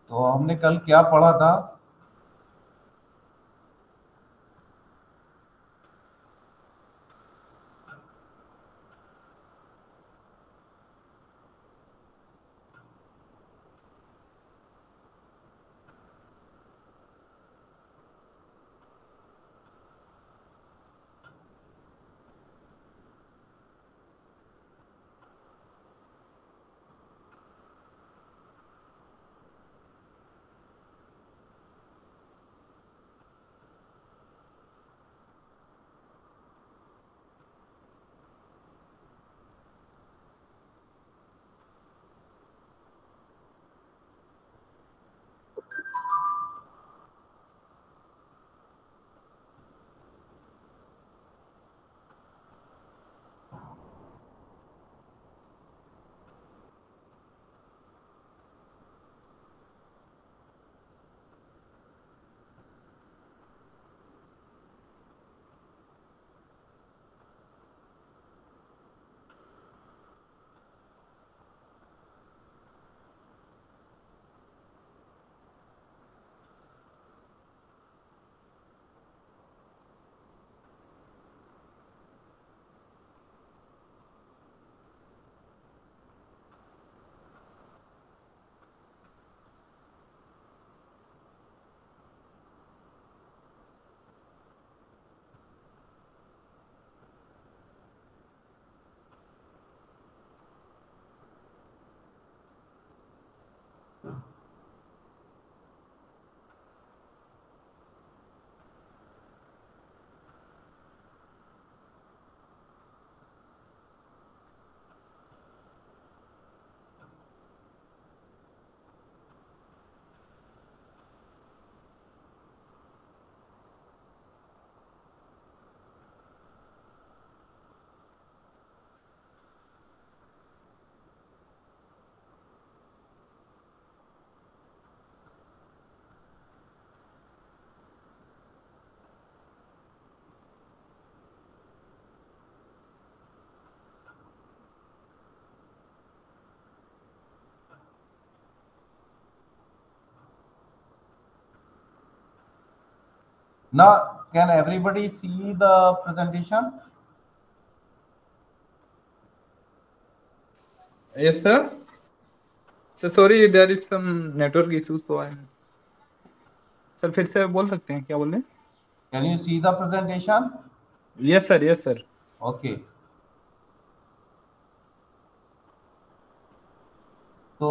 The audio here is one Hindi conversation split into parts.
तो हमने कल क्या पढ़ा था? Now, can everybody see the presentation? Yes, sir. So sorry, there is some network issue, so I'm. Sir फिर से बोल सकते हैं क्या बोल रहे हैं? Can you see the presentation? Yes, sir. Yes, sir. Okay. So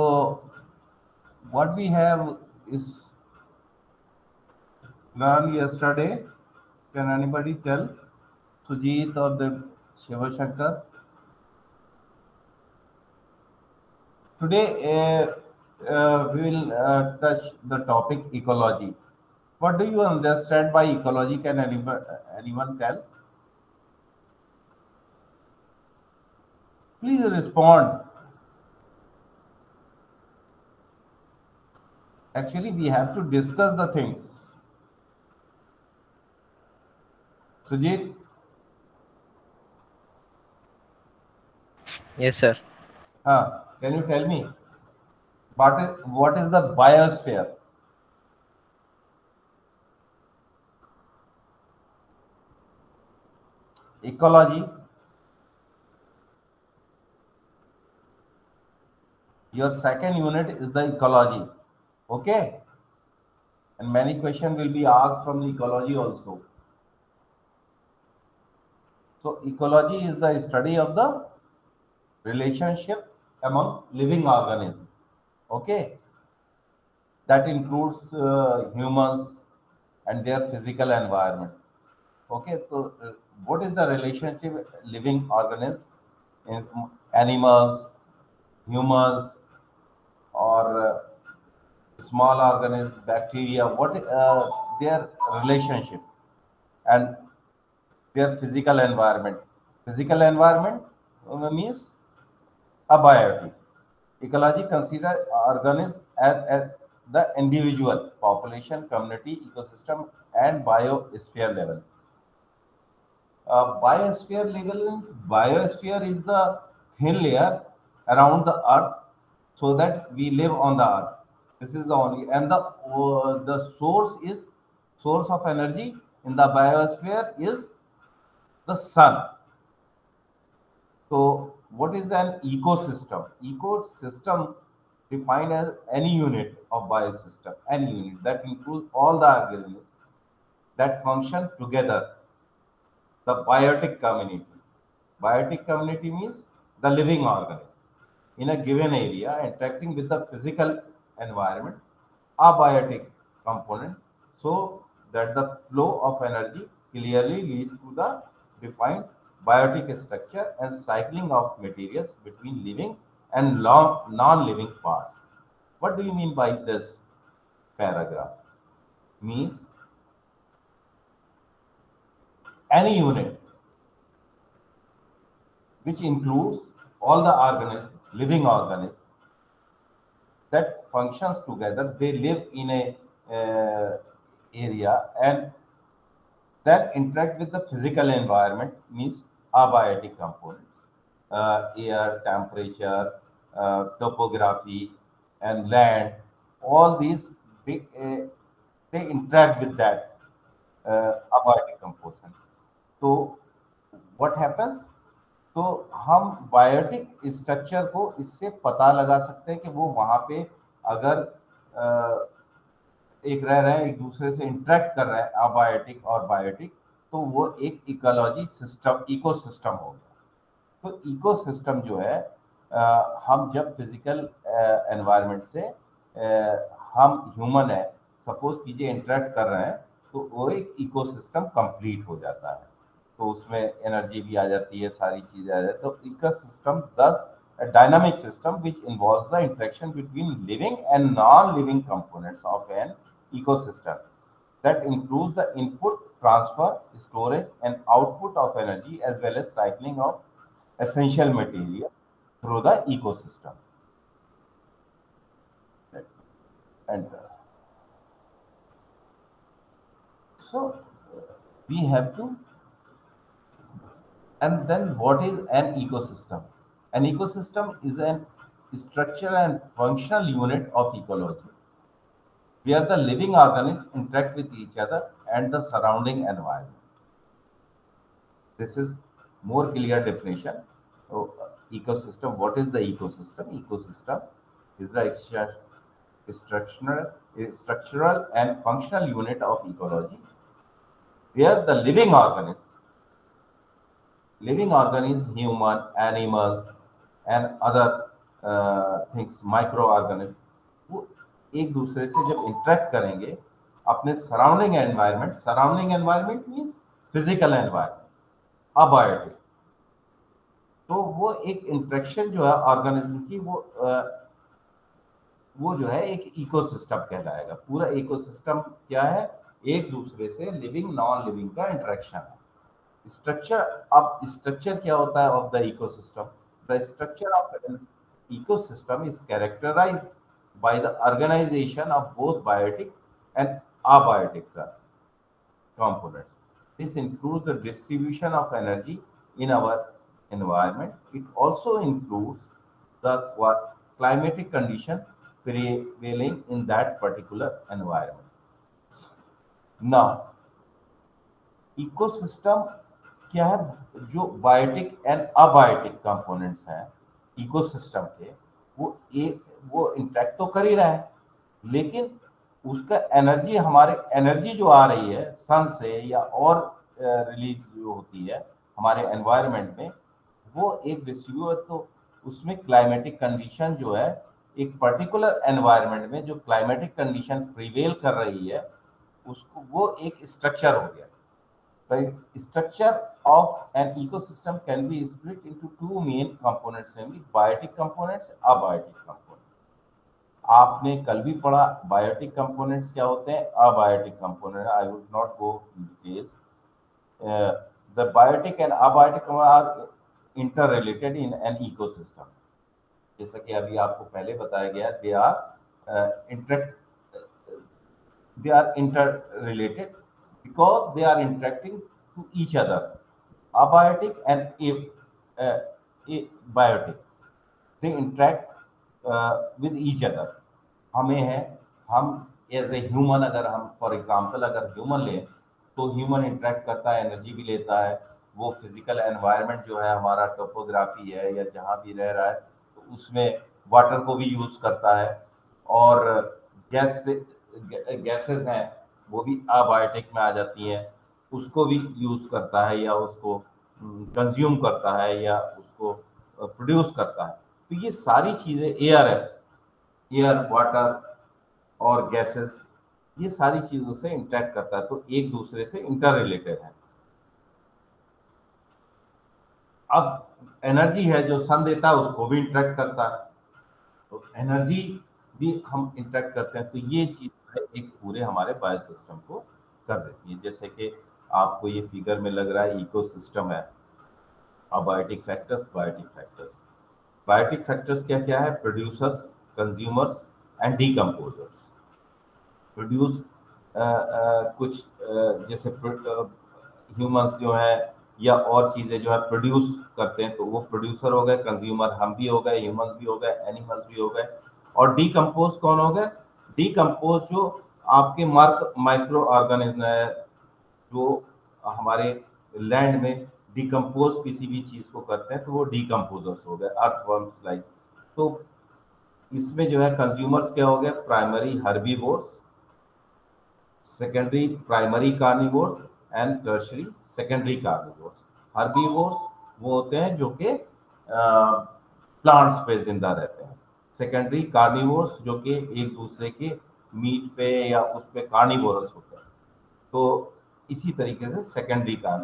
what we have is learned yesterday. Can anybody tell? Sujit or the Shiva Shankar? Today we will touch the topic ecology. What do you understand by ecology? Can anyone tell? Please respond. Actually, we have to discuss the things. Sujit, Yes, sir. can you tell me what is the biosphere? Ecology. Your second unit is the ecology. Okay? And many questions will be asked from the ecology also. So, ecology is the study of the relationship among living organisms. Okay? That includes humans and their physical environment. Okay, so what is the relationship living organism in animals, humans, or small organisms, bacteria? What their relationship and their physical environment? Physical environment means abiotic. Ecology considers organisms at the individual, population, community, ecosystem, and biosphere level. Biosphere is the thin layer around the earth so that we live on the earth. This is the only, and the source of energy in the biosphere is the sun. So, what is an ecosystem? Ecosystem defined as any unit of biosystem, any unit that includes all the organisms that function together, the biotic community. Biotic community means the living organism in a given area interacting with the physical environment, abiotic component, so that the flow of energy clearly leads to the defined biotic structure and cycling of materials between living and non-living parts. What do you mean by this paragraph? Means any unit which includes all the organisms, living organisms that functions together. They live in a area and that interact with the physical environment, means abiotic components, air, temperature, topography, and land. All these they interact with that abiotic component. तो what happens, तो हम बायोटिक स्ट्रक्चर को इससे पता लगा सकते हैं कि वो वहां पे अगर एक रह रहे हैं, एक दूसरे से इंटरेक्ट कर रहे हैं अबायोटिक और बायोटिक, तो वो एक इकोलॉजी सिस्टम, इकोसिस्टम हो गया। तो इकोसिस्टम जो है हम जब फिजिकल एनवायरनमेंट से हम ह्यूमन है सपोज कीजिए इंटरेक्ट कर रहे हैं, तो वो एक इकोसिस्टम कंप्लीट हो जाता है। तो उसमें एनर्जी भी आ जाती है, सारी चीजें आ जाती है। तो इकोसिस्टम दस a dynamic system which involves the interaction between living and non-living components of an ecosystem that includes the input, transfer, storage, and output of energy as well as cycling of essential material through the ecosystem. And so we have to, and then what is an ecosystem? An ecosystem is a structural and functional unit of ecology where the living organisms interact with each other and the surrounding environment. This is more clear definition. So, ecosystem, what is the ecosystem? Ecosystem is the structural and functional unit of ecology where the living organisms, human, animals, and other things, microorganisms, वो एक दूसरे से जब इंटरेक्ट करेंगे अपने surrounding environment means physical environment, abiotic, तो वो एक इंटरेक्शन जो है ऑर्गेनिज्म की वो जो है एक इकोसिस्टम कहलाएगा। पूरा इकोसिस्टम क्या है? एक दूसरे से लिविंग नॉन लिविंग का इंटरेक्शन है। स्ट्रक्चर, अब स्ट्रक्चर क्या होता है of the ecosystem? The structure of an ecosystem is characterized by the organization of both biotic and abiotic components. This includes the distribution of energy in our environment. It also includes the climatic condition prevailing in that particular environment. Now, ecosystem क्या है? जो बायोटिक एंड अबायोटिक कंपोनेंट्स हैं इकोसिस्टम के, वो इंटरेक्ट तो कर ही रहा है, लेकिन उसका एनर्जी जो आ रही है सन से या और रिलीज जो होती है हमारे एनवायरनमेंट में, वो एक डिस्ट्रीब्यूट, तो उसमें क्लाइमेटिक कंडीशन जो है एक पर्टिकुलर एनवायरनमेंट में जो क्लाइमेटिक कंडीशन प्रिवेल कर रही है उसको, वो एक स्ट्रक्चर हो गया। The structure of an ecosystem can be split into two main components, namely biotic components, abiotic components. आपने कल भी पढ़ा biotic components क्या होते हैं, abiotic components. I would not go in details. The biotic and abiotic are interrelated in an ecosystem. जैसा कि अभी आपको पहले बताया गया, they are interrelated because they are interacting to each other. Abiotic and abiotic, they interact with each other. हमें है, हम एज ए ह्यूमन, अगर हम फॉर एग्जांपल अगर ह्यूमन लें तो ह्यूमन इंटरेक्ट करता है, एनर्जी भी लेता है, वो फिजिकल एनवायरनमेंट जो है हमारा टोपोग्राफी है या जहाँ भी रह रहा है तो उसमें वाटर को भी यूज करता है, और गैसेस हैं वो भी अबायोटिक में आ जाती हैं, उसको भी यूज करता है या उसको कंज्यूम करता है या उसको प्रोड्यूस करता है। तो ये सारी चीजें, एयर है, एयर, वाटर और गैसेस, ये सारी चीजों से इंटरेक्ट करता है, तो एक दूसरे से इंटर रिलेटेड है। अब एनर्जी है जो सन देता है उसको भी इंटरेक्ट करता है, तो एनर्जी भी हम इंटरेक्ट करते हैं, तो ये चीज एक पूरे हमारे बायो सिस्टम को कर देती है। जैसे कि आपको ये फिगर में लग रहा है इकोसिस्टम है, abiotic factors, biotic factors. Biotic factors क्या क्या है? Producers, consumers and decomposers. Produce कुछ जैसे ह्यूमंस जो है या और चीजें जो है प्रोड्यूस करते हैं, तो वो प्रोड्यूसर हो गए, कंज्यूमर हम भी हो गए, ह्यूमंस भी हो गए, एनिमल्स भी हो गए। और डीकम्पोज कौन हो गए? डीकम्पोज जो आपके माइक्रो ऑर्गेनिज्म है, जो हमारे लैंड में डिकम्पोज किसी भी चीज को करते हैं, तो वो डीकम्पोजर्स हो गए, अर्थवर्म्स लाइक। तो इसमें जो है कंज्यूमर्स क्या हो गए? Primary herbivores, secondary primary carnivores and tertiary secondary carnivores. Herbivores वो होते हैं जो कि प्लांट्स पे जिंदा रहते हैं। सेकेंडरी कार्निवोर्स जो कि एक दूसरे के मीट पे या उस पे कार्निवोरस होते हैं। तो इसी तरीके से सेकेंडरी का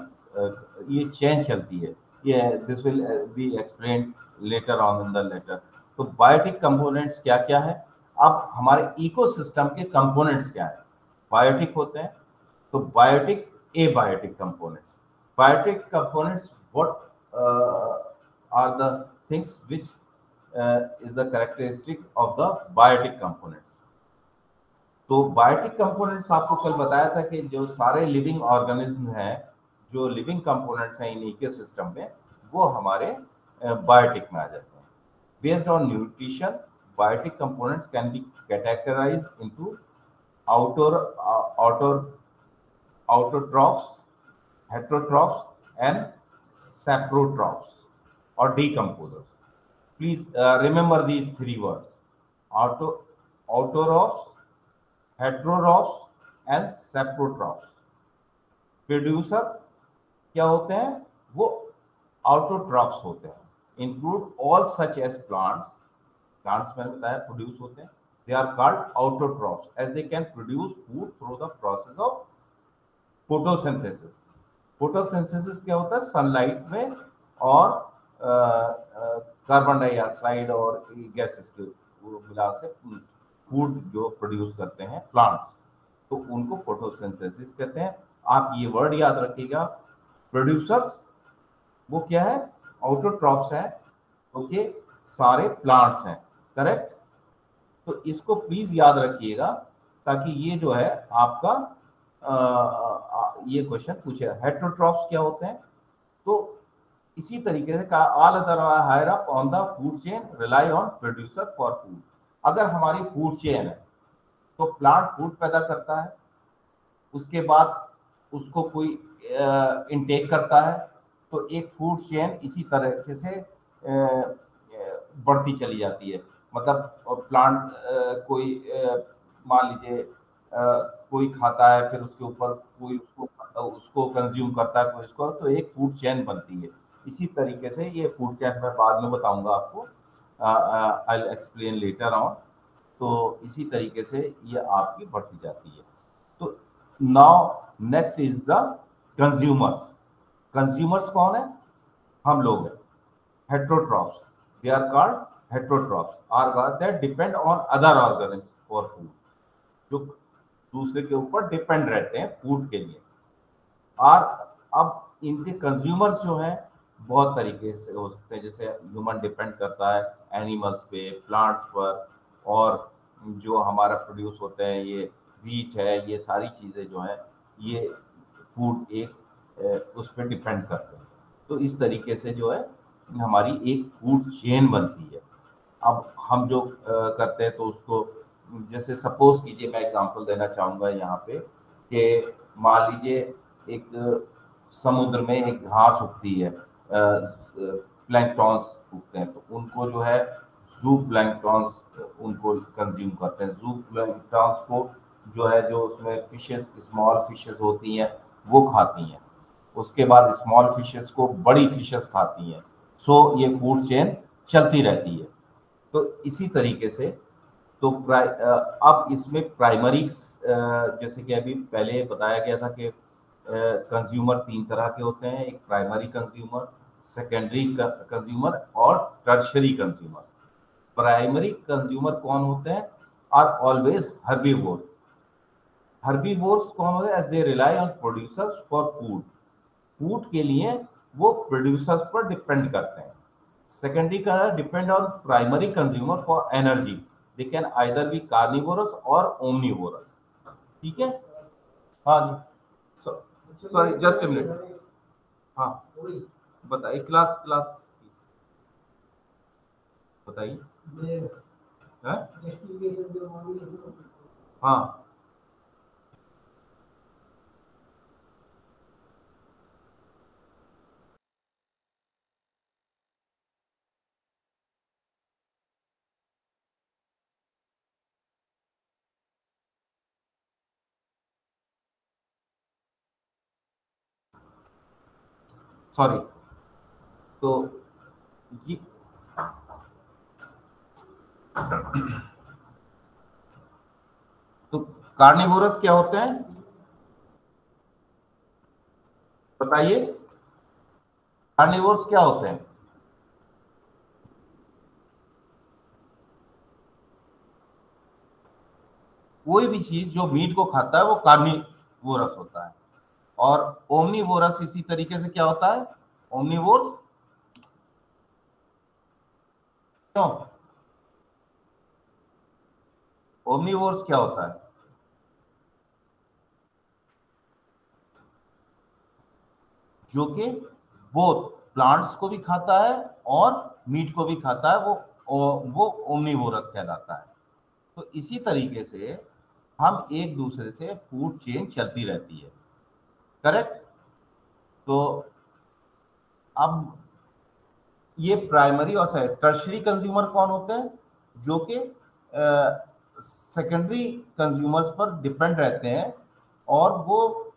ये चेन चलती है, ये this will be explained later on in the letter. तो बायोटिक कंपोनेंट्स क्या क्या है? अब हमारे इकोसिस्टम के कंपोनेंट्स क्या है? बायोटिक होते हैं, तो biotic, abiotic components. Biotic components what are the things which is the characteristic of the biotic components. तो बायोटिक कंपोनेंट्स आपको कल बताया था कि जो सारे लिविंग ऑर्गेनिज्म हैं, जो लिविंग कंपोनेंट्स हैं इन इकोसिस्टम में, वो हमारे बायोटिक में आ जाते हैं। Based on nutrition, biotic components can be categorised into outer outer autotrophs, heterotrophs and saprotrophs or decomposers. Please remember these three words: autotrophs, heterotrophs and saprotrophs. Producer क्या होते हैं? वो autotrophs होते हैं। Include all such as plants मैंने बताया प्रोड्यूस होते हैं। They are called autotrophs as they can produce food through the process of photosynthesis. Photosynthesis क्या होता है? सनलाइट में और कार्बन डाइऑक्साइड और गैसेस के मिला से फूड जो प्रोड्यूस करते हैं प्लांट्स, तो उनको फोटोसिंथेसिस कहते हैं। आप ये वर्ड याद रखिएगा, प्रोड्यूसर्स वो क्या है? ऑटोट्रॉफ्स है, ओके, सारे प्लांट्स हैं, करेक्ट। तो इसको प्लीज याद रखिएगा ताकि ये जो है आपका ये क्वेश्चन पूछे। हेटेरोट्रॉफ्स क्या होते हैं? तो इसी तरीके से कहा, all other higher up on the food chain rely on producer for food. अगर हमारी फूड चेन है तो प्लांट फूड पैदा करता है, उसके बाद उसको कोई इनटेक करता है, तो एक फूड चेन इसी तरीके से बढ़ती चली जाती है। मतलब प्लांट कोई मान लीजिए कोई खाता है, फिर उसके ऊपर कोई उसको कंज्यूम करता है, कोई इसको, तो एक फूड चेन बनती है। इसी तरीके से ये फूड चेन मैं बाद में बताऊंगा आपको, I will explain later on. तो इसी तरीके से ये आपकी बढ़ती जाती है। तो now next is the consumers. Consumers कौन है? हम लोग हैं, heterotrophs. They are called heterotrophs are that depend on other organisms for food, जो दूसरे के ऊपर डिपेंड रहते हैं फूड के लिए। और अब इनके कंज्यूमर्स जो हैं बहुत तरीके से हो सकते हैं, जैसे ह्यूमन डिपेंड करता है एनिमल्स पे, प्लांट्स पर, और जो हमारा प्रोड्यूस होते हैं ये व्हीट है, ये सारी चीज़ें जो हैं ये फूड एक उस पर डिपेंड करते हैं। तो इस तरीके से जो है हमारी एक फूड चेन बनती है। अब हम जो करते हैं तो उसको जैसे सपोज कीजिए, मैं एग्जांपल देना चाहूंगा यहाँ पे कि मान लीजिए एक समुद्र में एक घास उगती है, प्लैंक्टॉन्स उगते हैं, तो उनको जो है जू प्लैंक्टॉन्स उनको कंज्यूम करते हैं। जू प्लैंक्टॉन्स को जो है, जो उसमें फिशेस, स्मॉल फिशेस होती हैं वो खाती हैं, उसके बाद स्मॉल फिशेस को बड़ी फिशेस खाती हैं। सो ये फूड चेन चलती रहती है। तो इसी तरीके से तो अब इसमें प्राइमरी, जैसे कि अभी पहले बताया गया था कि कंज्यूमर तीन तरह के होते हैं, एक प्राइमरी कंज्यूमर, सेकेंडरी कंज्यूमर और टर्शरी कंज्यूमर। प्राइमरी कंज्यूमर कौन होते हैं? Are always herbivore. हर्बीवोर्स कौन होते हैं? They rely on producers for food. Food के लिए वो प्रोड्यूसर्स पर डिपेंड करते हैं। सेकेंडरी का depend on primary consumer for energy. They can either be carnivorous और ओमनिवोरस। ठीक है? हाँ जी, सॉरी जस्ट अ मिनट। हाँ बताइए, क्लास क्लास बताइए। हाँ सॉरी, तो ये तो कार्निवोरस क्या होते हैं बताइए? कार्निवोरस क्या होते हैं? कोई भी चीज जो मीट को खाता है वो कार्निवोरस होता है। और ओमनीवोरस इसी तरीके से क्या होता है? ओमनीवोरस क्यों? ओमनीवोरस क्या होता है? जो कि बोथ प्लांट्स को भी खाता है और मीट को भी खाता है, वो ओमनीवोरस कहलाता है। तो इसी तरीके से हम एक दूसरे से फूड चेन चलती रहती है। करेक्ट? तो अब ये प्राइमरी और टर्शरी कंज्यूमर कौन होते हैं? जो कि सेकेंडरी कंज्यूमर्स पर डिपेंड रहते हैं, और वो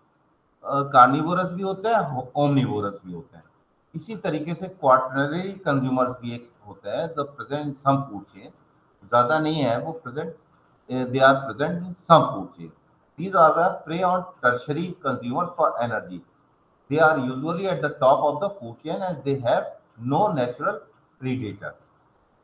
कार्निवोरस भी होते हैं, ओमनिवोरस भी होते हैं। इसी तरीके से क्वाटरनरी कंज्यूमर्स भी एक होते हैं, the present some food chain. ज्यादा नहीं है वो present, they are present in some food chains. These are the prey on tertiary consumers for energy. They are usually at the top of the food chain as they have no natural predators.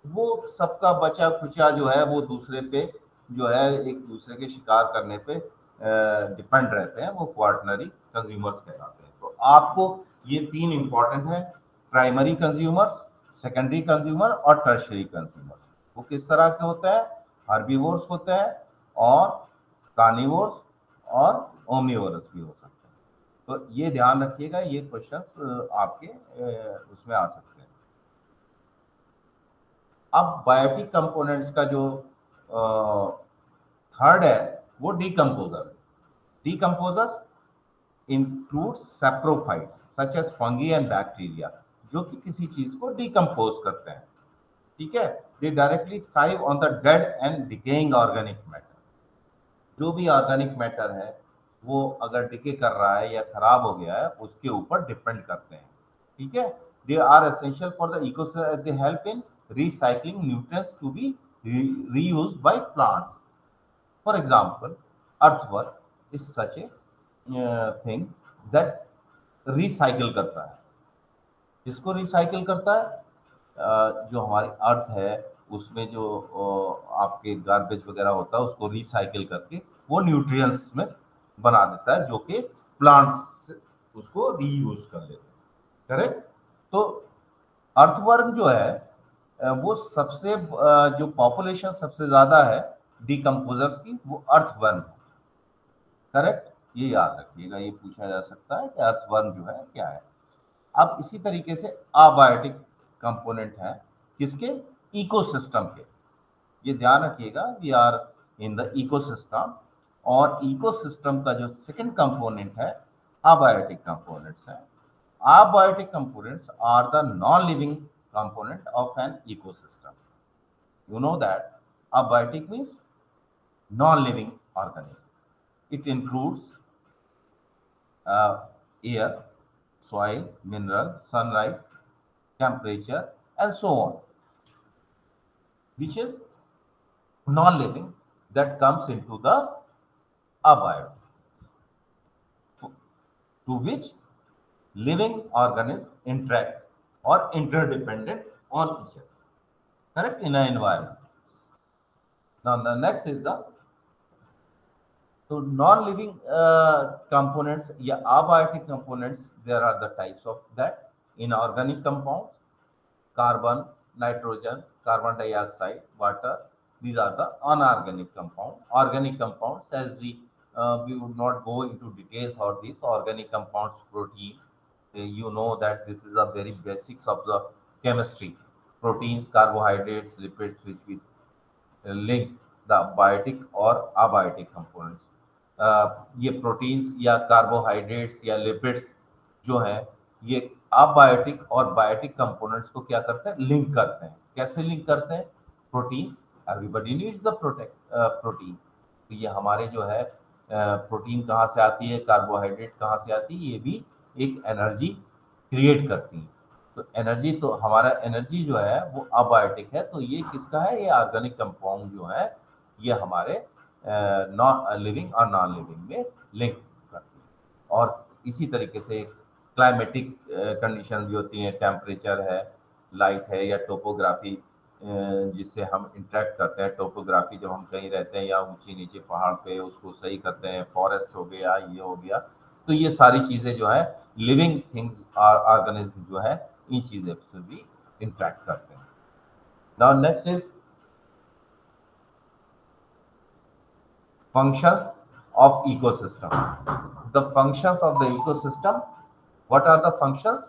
वो सबका बचा खुचा जो है वो दूसरे पे जो है एक दूसरे के शिकार करने पे डिपेंड रहते हैं, वो क्वार्टनरी कंज्यूमर्स कहलाते हैं। तो आपको ये तीन इंपॉर्टेंट है, प्राइमरी कंज्यूमर्स, सेकेंडरी कंज्यूमर और टर्शरी कंज्यूमर्स। वो किस तरह के होते हैं? हर्बीवोर्स होते हैं और कार्निवोर्स और ओमनिवोरस भी हो सकते हैं। तो ये ध्यान रखिएगा, ये क्वेश्चंस आपके उसमें आ सकते हैं। अब बायोटिक कंपोनेंट्स का जो थर्ड है वो decomposer. Decomposers include saprophytes such as fungi and bacteria, जो कि किसी चीज को डीकंपोज करते हैं। ठीक है? दे directly thrive on the dead and decaying organic matter. जो भी ऑर्गेनिक मैटर है वो अगर डिके कर रहा है या खराब हो गया है, उसके ऊपर डिपेंड करते हैं। ठीक है? They are essential for the ecosystem, they help in recycling nutrients to be reused by plants. For example, earthworm is such a thing that recycle करता है। किसको रिसाइकिल करता है? जो हमारी अर्थ है उसमें जो आपके गार्बेज वगैरह होता है उसको रिसाइकिल करके वो न्यूट्रिएंट्स में बना देता है, जो कि प्लांट्स उसको रीयूज कर लेते हैं। करेक्ट? तो अर्थवर्म जो है वो सबसे जो पॉपुलेशन सबसे ज्यादा है डीकंपोजर्स की, वो अर्थवर्म है। करेक्ट? ये याद रखिएगा, ये पूछा जा सकता है कि अर्थवर्म जो है क्या है। अब इसी तरीके से अबायोटिक कंपोनेंट है किसके? इकोसिस्टम के। ये ध्यान रखिएगा, we are in the ecosystem. और इकोसिस्टम का जो सेकंड कंपोनेंट है अबायोटिक कंपोनेंट्स है। Abiotic components are the non living component of an ecosystem. You know that abiotic means non-living organism. It includes air, soil, mineral, sunlight, temperature, and so on, which is non-living, that comes into the abiotic, to which living organisms interact or interdependent on each other, correct, in an environment. Now the next is the non-living components या abiotic components. There are the types of that. Inorganic compounds, carbon, nitrogen, carbon dioxide, water. These are the unorganic compounds. Organic compounds, as we would not go into details of these organic compounds. Protein, you know that this is a very basics of the chemistry. Proteins, carbohydrates, lipids, which we link the biotic और abiotic components. ये प्रोटीन्स या कार्बोहाइड्रेट्स या लिपिड्स जो है ये अबायोटिक और बायोटिक कंपोनेंट्स को क्या करते हैं, लिंक करते हैं। कैसे लिंक करते हैं? Proteins, everybody needs the protein. तो ये हमारे जो है प्रोटीन कहाँ से आती है, कार्बोहाइड्रेट कहाँ से आती है, ये भी एक एनर्जी क्रिएट करती है। तो एनर्जी, तो हमारा एनर्जी जो है वो अबायोटिक है। तो ये किसका है? ये ऑर्गेनिक कंपाउंड जो है ये हमारे नॉन लिविंग और नॉन लिविंग में लिंक करती है। और इसी तरीके से क्लाइमेटिक कंडीशन भी होती हैं, टेम्परेचर है, लाइट है, या टोपोग्राफी जिससे हम इंटरेक्ट करते हैं। टोपोग्राफी जब हम कहीं रहते हैं या ऊंची नीचे पहाड़ पे उसको सही करते हैं, फॉरेस्ट हो गया, ये हो गया, तो ये सारी चीज़ें जो है लिविंग थिंग्स ऑर्गेनिज्म जो है इन चीज़ों से भी इंटरेक्ट करते हैं। Now next is functions of ecosystem. The functions of the ecosystem. What are the functions?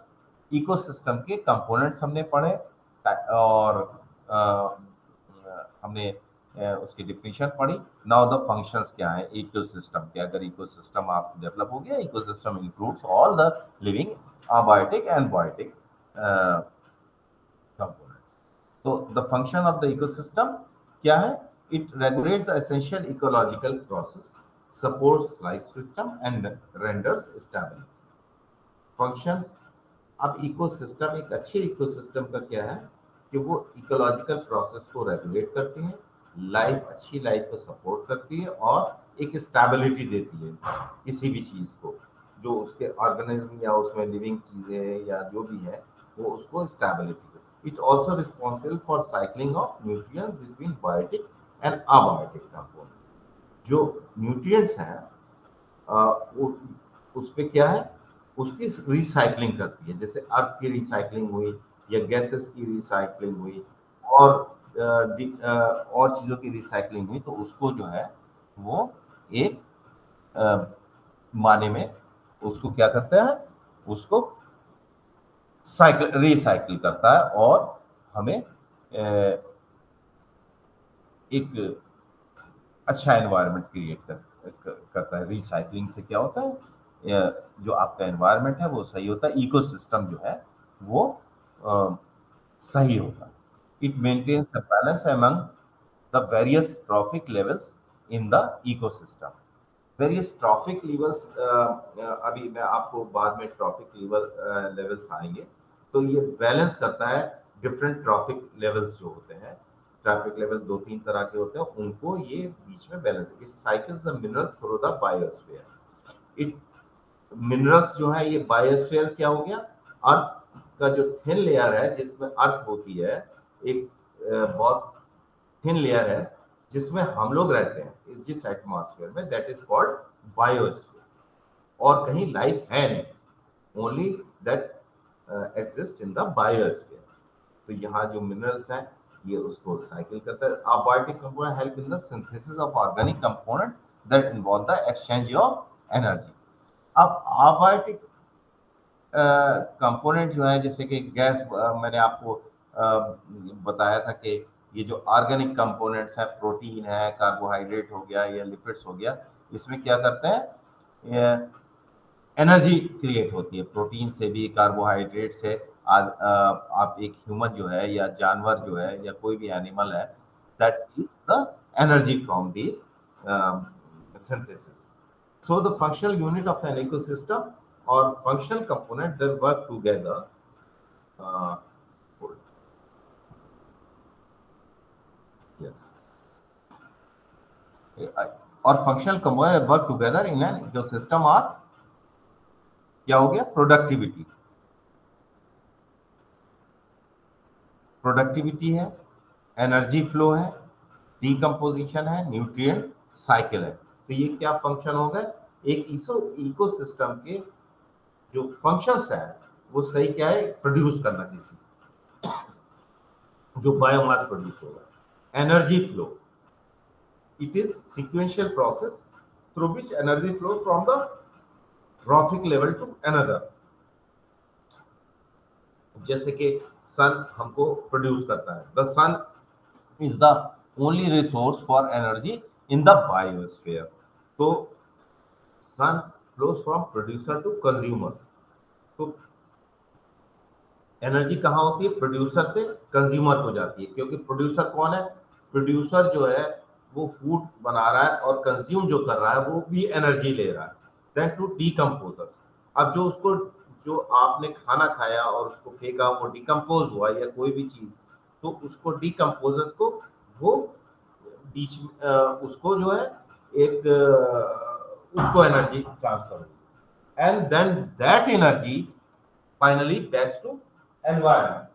Ecosystem के components हमने पढ़े और हमने उसकी definition पढ़ी। Now the functions क्या है ecosystem के? अगर ecosystem आप develop हो गया, ecosystem includes all the living abiotic and biotic components. So the function of the ecosystem क्या है? It regulates the essential ecological process, supports life system and renders stability. Functions, अब इकोसिस्टम, एक अच्छे इकोसिस्टम का क्या है कि वो इकोलॉजिकल प्रोसेस को रेगुलेट करती है, लाइफ, अच्छी लाइफ को सपोर्ट करती है और एक स्टेबिलिटी देती है किसी भी चीज़ को, जो उसके ऑर्गेनिज्म या उसमें लिविंग चीज़ें या जो भी है वो उसको stability. It also responsible for cycling of nutrients between biotic and abiotic component. जो न्यूट्रिएंट्स हैं उस पे क्या है, उसकी रिसाइकलिंग करती है। जैसे अर्थ की रिसाइकलिंग हुई या गैसेस की रिसाइकलिंग हुई और चीज़ों की रिसाइकलिंग हुई, तो उसको जो है वो एक माने में उसको क्या करता है, उसको रिसाइकिल करता है और हमें एक अच्छा एनवायरनमेंट क्रिएट करता है। रिसाइकलिंग से क्या होता है, जो आपका एनवायरनमेंट है वो सही होता है, इकोसिस्टम जो है वो सही होता है। It maintains a balance among the various trophic levels in the ecosystem. Various trophic levels, अभी मैं आपको बाद में ट्रॉफिक लेवल्स आएंगे, तो ये बैलेंस करता है डिफरेंट ट्रॉफिक लेवल्स जो होते हैं। ट्रैफिक लेवल 2-3 तरह के होते हैं, उनको ये बीच में balance. It cycles the minerals through the biosphere. It minerals जो है ये बायोस्फीयर क्या हो गया, अर्थ का जो थिन लेयर है जिसमें अर्थ होती है, एक बहुत थिन लेयर है जिसमें हम लोग रहते हैं जिस एटमॉस्फेयर में, दैट इज कॉल्ड बायोस्फीयर। और कहीं लाइफ है नहीं, only that exist in the biosphere. तो यहाँ जो मिनरल्स हैं ये उसको साइकिल करता है। Abiotic component help in the synthesis of organic component that involve the exchange of energy. अब अबायोटिक कंपोनेंट जो है, जैसे कि गैस, मैंने आपको बताया था कि ये जो ऑर्गेनिक कंपोनेंट्स है, प्रोटीन है, कार्बोहाइड्रेट हो गया या लिपिड्स हो गया, इसमें क्या करते हैं, एनर्जी क्रिएट होती है। प्रोटीन से भी, कार्बोहाइड्रेट से आप एक ह्यूमन जो है या जानवर जो है या कोई भी एनिमल है, that needs the energy from this synthesis. So the functional unit of an ecosystem or functional component that work together yes or functional component work together in an ecosystem or क्या हो गया, प्रोडक्टिविटी। प्रोडक्टिविटी है, एनर्जी फ्लो है, डीकम्पोजिशन है, न्यूट्रिएंट साइकिल है। तो ये क्या फंक्शन हो गए, एक इकोसिस्टम के जो फंक्शंस है वो सही क्या है, प्रोड्यूस करना किसी से, जो बायोमास प्रोड्यूस होगा। Energy flow, it is sequential process through which energy flow from the trophic level to another. जैसे कि सन हमको प्रोड्यूस करता है, the sun is the only resource for energy in the biosphere. तो sun flows from producer to consumers. तो एनर्जी कहाँ होती है, प्रोड्यूसर से कंज्यूमर को जाती है, क्योंकि प्रोड्यूसर कौन है, प्रोड्यूसर जो है वो फूड बना रहा है और कंज्यूम जो कर रहा है वो भी एनर्जी ले रहा है। देन टू डीकम्पोजर्स, अब जो उसको, जो आपने खाना खाया और उसको फेंका, वो डिकम्पोज हुआ या कोई भी चीज, तो उसको डीकम्पोजर्स को वो बीच उसको जो है एक उसको एनर्जी ट्रांसफर हुई, and then that energy finally backs to environment.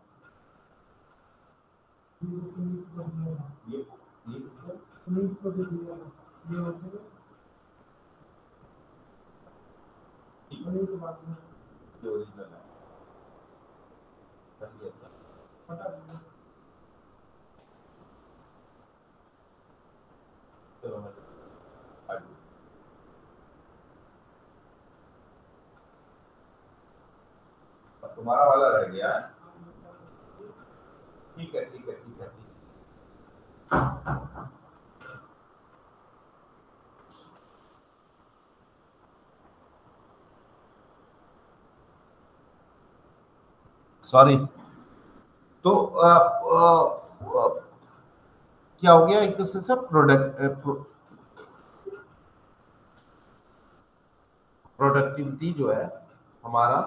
तुम्हारा वाला रह गया, ठीक है ठीक है ठीक है। सॉरी, तो क्या हो गया, एक दूसरे से प्रोडक्टिविटी जो है हमारा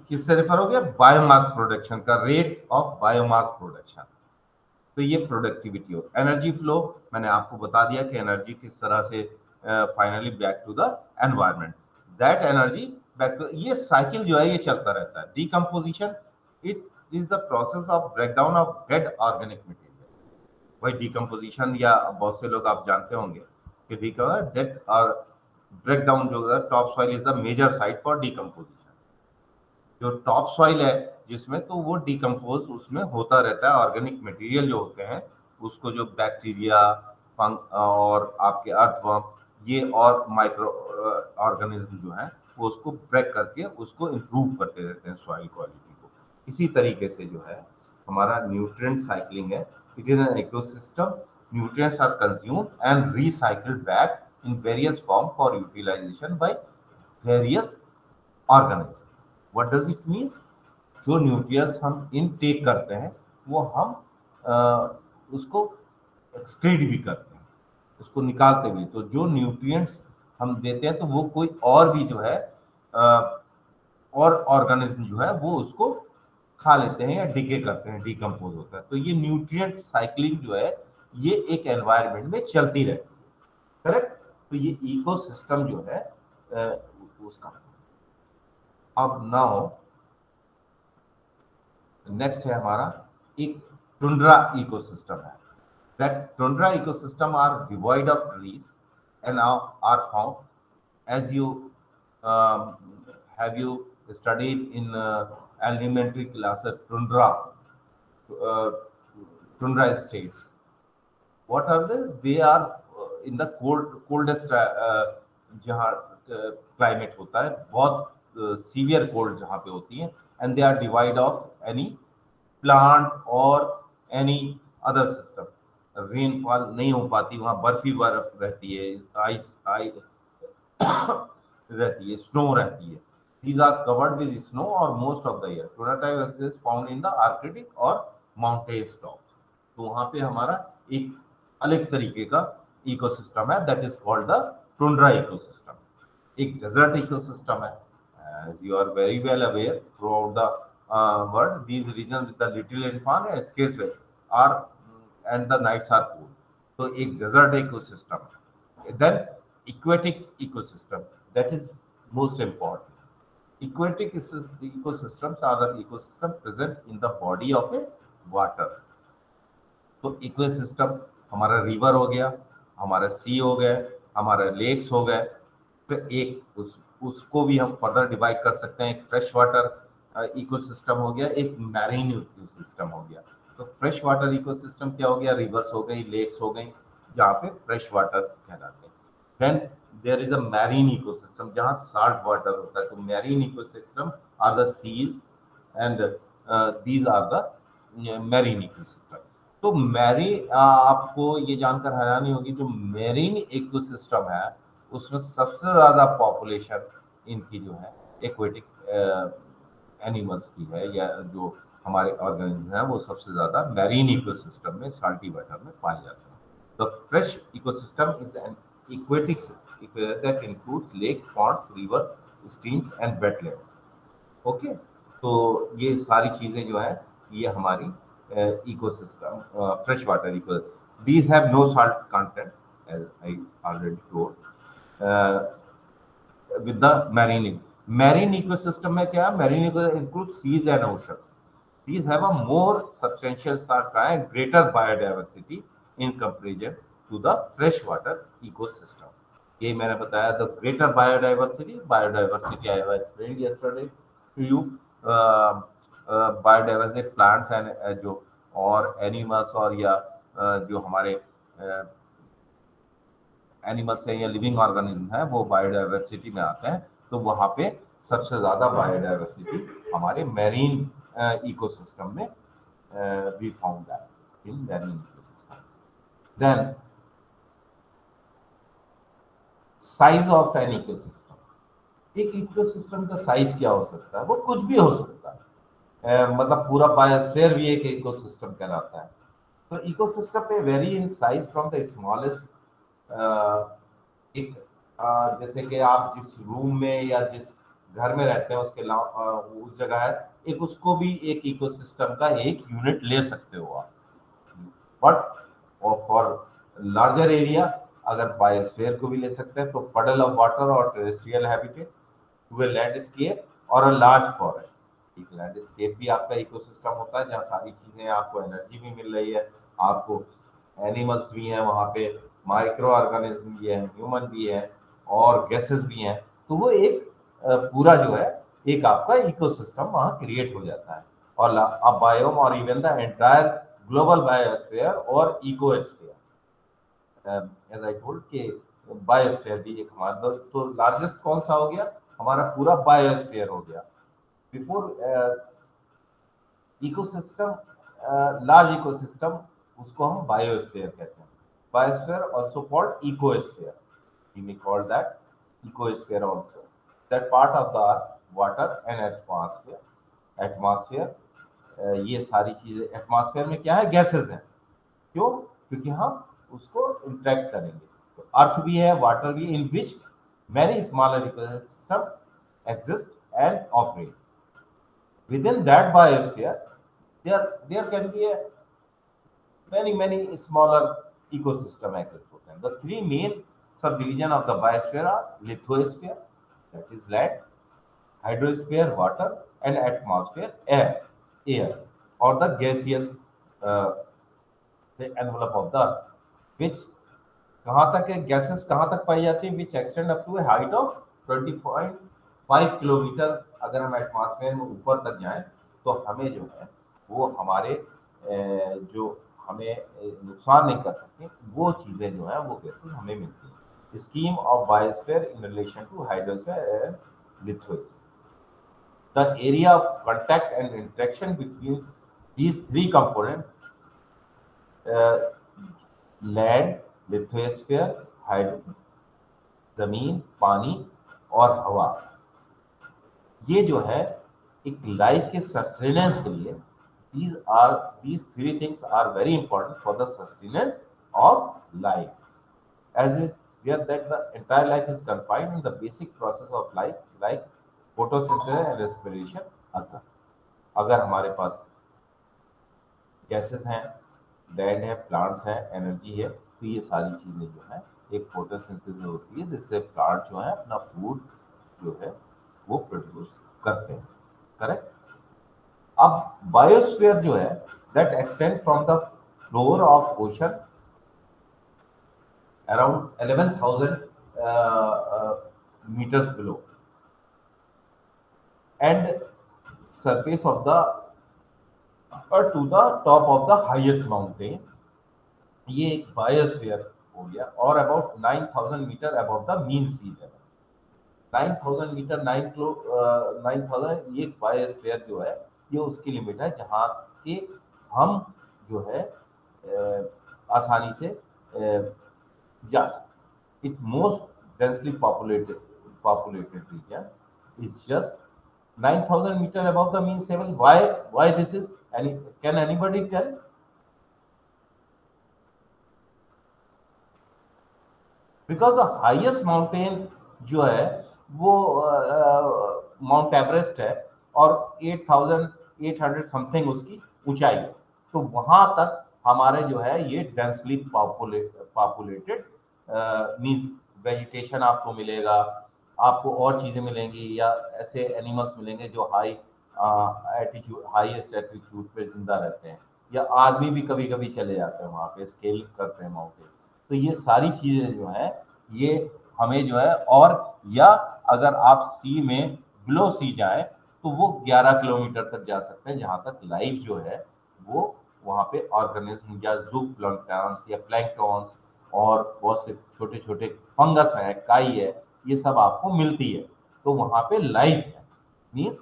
किससे रेफर हो गया, बायोमास प्रोडक्शन का, रेट ऑफ बायोमास प्रोडक्शन। तो ये प्रोडक्टिविटी हो। एनर्जी फ्लो मैंने आपको बता दिया कि एनर्जी किस तरह से finally back to the environment, that energy back to, ये साइकिल जो है ये चलता रहता है। Decomposition, it is the process of breakdown of dead organic material. वही डीकम्पोजिशन, या बहुत से लोग आप जानते होंगे कि डेड और ब्रेकडाउन जो है, top soil is the major site for decomposition. जो टॉप सॉइल है जिसमें, तो वो डिकम्पोज उसमें होता रहता है। ऑर्गेनिक मटेरियल जो होते हैं उसको जो बैक्टीरिया, फंग और आपके अर्थवर्म, ये और माइक्रो ऑर्गेनिज्म जो है वो उसको ब्रेक करके उसको इम्प्रूव करते रहते हैं सॉइल क्वालिटी को। इसी तरीके से जो है हमारा न्यूट्रिएंट साइक्लिंग है। It is an ecosystem, nutrients are consumed and recycled back in various form for utilisation by various organism. What does it means, जो न्यूट्रिएंट्स हम इनटेक करते हैं वो हम उसको एक्सक्रीट भी करते हैं, उसको निकालते भी। तो जो न्यूट्रिएंट्स हम देते हैं तो वो कोई और भी जो है और ऑर्गेनिज्म जो है वो उसको खा लेते हैं या डिके करते हैं, डिकम्पोज होता है। तो ये न्यूट्रिएंट साइक्लिंग जो है ये एक एनवायरनमेंट में चलती रहती है, करेक्ट। तो ये इकोसिस्टम जो है उसका। अब नाउ नेक्स्ट है हमारा एक टुंड्रा इकोसिस्टम है। That tundra ecosystem are devoid of trees and are found as you have you studied in elementary class at tundra states. What are they? They are in the coldest जहाँ climate होता है, बहुत सीवियर कोल्ड जहाँ पे होती है, and they are divide of any plant और एनी अदर सिस्टम। रेनफॉल नहीं हो पाती, वहाँ बर्फ रहती है, आइस रहती है, स्नो रहती है। These are covered with snow or most of the year. Tundra type axis is found in the Arctic और mountain tops. तो वहाँ पे हमारा एक अलग तरीके का इकोसिस्टम है, that is called the tundra ecosystem. एक desert ecosystem है, as you are very well aware throughout the world. These regions with the little rainfall and scarce rain are and the nights are cool. तो एक desert ecosystem है. Then aquatic ecosystem, that is most important. Aquatic ecosystems are the ecosystem present in the body of a water. तो इकोसिस्टम हमारा रिवर हो गया, हमारा सी हो गया, हमारा लेक्स हो गए, फिर एक उसको भी हम फर्दर डिवाइड कर सकते हैं। एक फ्रेश वाटर इकोसिस्टम हो गया, एक मैरीन इकोसिस्टम हो गया। तो फ्रेश वाटर इकोसिस्टम क्या हो गया? रिवर्स हो गई, लेक्स हो गई, जहाँ पे फ्रेश वाटर कहलाते हैं। Then there is a marine ecosystem जहाँ salt water होता है। तो marine ecosystem are the seas and these are the marine ecosystem। तो मैरीन, आपको ये जानकर हैरानी होगी, जो मैरीन इकोसिस्टम है उसमें सबसे ज्यादा पॉपुलेशन इनकी जो है एक्वेटिक एनिमल्स की है, या जो हमारे ऑर्गेनिज्म हैं वो सबसे ज्यादा मैरीन इकोसिस्टम में, साल्टी वाटर में पाए जाते हैं। The fresh ecosystem is an aquatic that includes lake, ponds, rivers, streams and wetlands. Okay, तो ये सारी चीजें जो है ये हमारी ecosystem, fresh water eco. These have no salt content as I already told. With the marine ecosystem में क्या है? Marine ecosystem includes seas and oceans. These have a more substantial salt content, greater biodiversity in comparison to the freshwater ecosystem. ये मैंने बताया, the greater biodiversity I have explained yesterday to you. Biodiversity plants and जो और animals और या जो हमारे एनिमल्स है या लिविंग ऑर्गेनिज्म है वो बायोडाइवर्सिटी में आते हैं। तो वहाँ पे सबसे ज्यादा बायोडाइवर्सिटी हमारे मैरीन इकोसिस्टम में we found that in marine ecosystem. Then size of an ecosystem. एक इकोसिस्टम का साइज क्या हो सकता है? वो कुछ भी हो सकता है, मतलब पूरा बायोस्फीयर भी एक इकोसिस्टम कहलाता है। तो इकोसिस्टम में very in size from the smallest, एक जैसे कि आप जिस रूम में या जिस घर में रहते हैं उसके उस जगह है, एक उसको भी एक इकोसिस्टम का एक यूनिट ले सकते हो आप। बट फॉर लार्जर एरिया अगर बायोस्फीयर को भी ले सकते हैं तो पडल ऑफ वाटर और terrestrial habitat to a landscape और अ लार्ज फॉरेस्ट। एक लैंडस्केप भी आपका इकोसिस्टम होता है जहाँ सारी चीजें, आपको एनर्जी भी मिल रही है, आपको एनिमल्स भी हैं वहाँ पे, माइक्रो ऑर्गेनिज्म भी है, ह्यूमन भी है और गैसेस भी हैं। तो वो एक पूरा जो है एक आपका इकोसिस्टम वहाँ क्रिएट हो जाता है। और अब बायोम और even the entire global biosphere और इकोस्फीयर, एज आई टोल्ड कि बायोस्फीयर भी एक हमारा, तो लार्जेस्ट कौन सा हो गया? हमारा पूरा बायोस्फीयर हो गया। बिफोर इकोसिस्टम, लार्ज इकोसिस्टम उसको हम बायोस्फीयर कहते हैं। Biosphere also called ecosphere. We may call that ecosphere also. That part of the water and atmosphere. Atmosphere, ये सारी चीजें एटमॉस्फेयर में क्या है? गैसेस हैं। क्यों? क्योंकि हम उसको इंटरेक्ट करेंगे। तो अर्थ भी है, वाटर भी, in which many smaller ecosystem exist and operate. Within that biosphere, there can be a many smaller ecosystem exist होते हैं। The three main subdivision of the biosphere are lithosphere, that is land, hydrosphere, water, and atmosphere, air, or the gaseous the envelope of the earth, which कहाँ तक है? गैसेस कहाँ तक पाई जाती है? which extend up to a height of 20.5 kilometre. अगर हम एटमॉस्फेयर में ऊपर तक जाएं तो हमें जो है वो हमारे जो हमें नुकसान नहीं कर सकते, वो चीजें जो है वो गैसेस हमें मिलती हैं। Scheme of biosphere in relation to hydrosphere and lithosphere. The area of contact and interaction between these three components, land, lithosphere, hydro, जमीन, पानी और हवा, ये जो है एक लाइफ के सस्टेनेंस के लिए, these three things are very important for the sustenance of life. As is there that the entire life is confined in the basic process of life like photosynthesis and respiration occur. अगर हमारे पास गैसेस हैं, लैंड है, प्लांट्स है, एनर्जी है, तो ये सारी चीजें जो है एक फोटोसिंथेसिस होती है जिससे प्लांट जो है अपना फूड जो है वो प्रोड्यूस करते हैं। करेक्ट। अब बायोस्फीयर जो है that extend from the floor of ocean around 11,000 meters below and surface of the to the top of the highest mountain, ये एक बायोस्फीयर हो गया। और about 9,000 metre above the mean sea level, 9,000 metre 9,000 ये बायोस्फीयर जो है ये उसकी लिमिट है जहाँ के हम जो है आसानी से जा सकते। It most densely populated region is just 9,000 meter above the mean sea level. Why this is? Can anybody tell? Because the highest mountain जो है वो माउंट एवरेस्ट है और 8,800 समथिंग उसकी ऊंचाई है, तो वहां तक हमारे जो है ये डेंसली पॉपुलेटेड मींस वेजिटेशन आपको मिलेगा, आपको और चीजें मिलेंगी या ऐसे एनिमल्स मिलेंगे जो हाईएस्ट एल्टीट्यूड पे जिंदा रहते हैं, या आदमी भी कभी कभी चले जाते हैं वहां पे स्केल करते हैं माउंटेन। तो ये सारी चीजें जो है ये हमें जो है, और या अगर आप सी में बिलो सी जाए तो वो 11 किलोमीटर तक जा सकते हैं जहां तक लाइफ जो है वो वहां पे ऑर्गेनिज्म या ज़ूप्लैंक्टन्स या प्लैंक्टन्स और बहुत से छोटे छोटे फंगस है, काई है, ये सब आपको मिलती है। तो वहां पे लाइफ है, means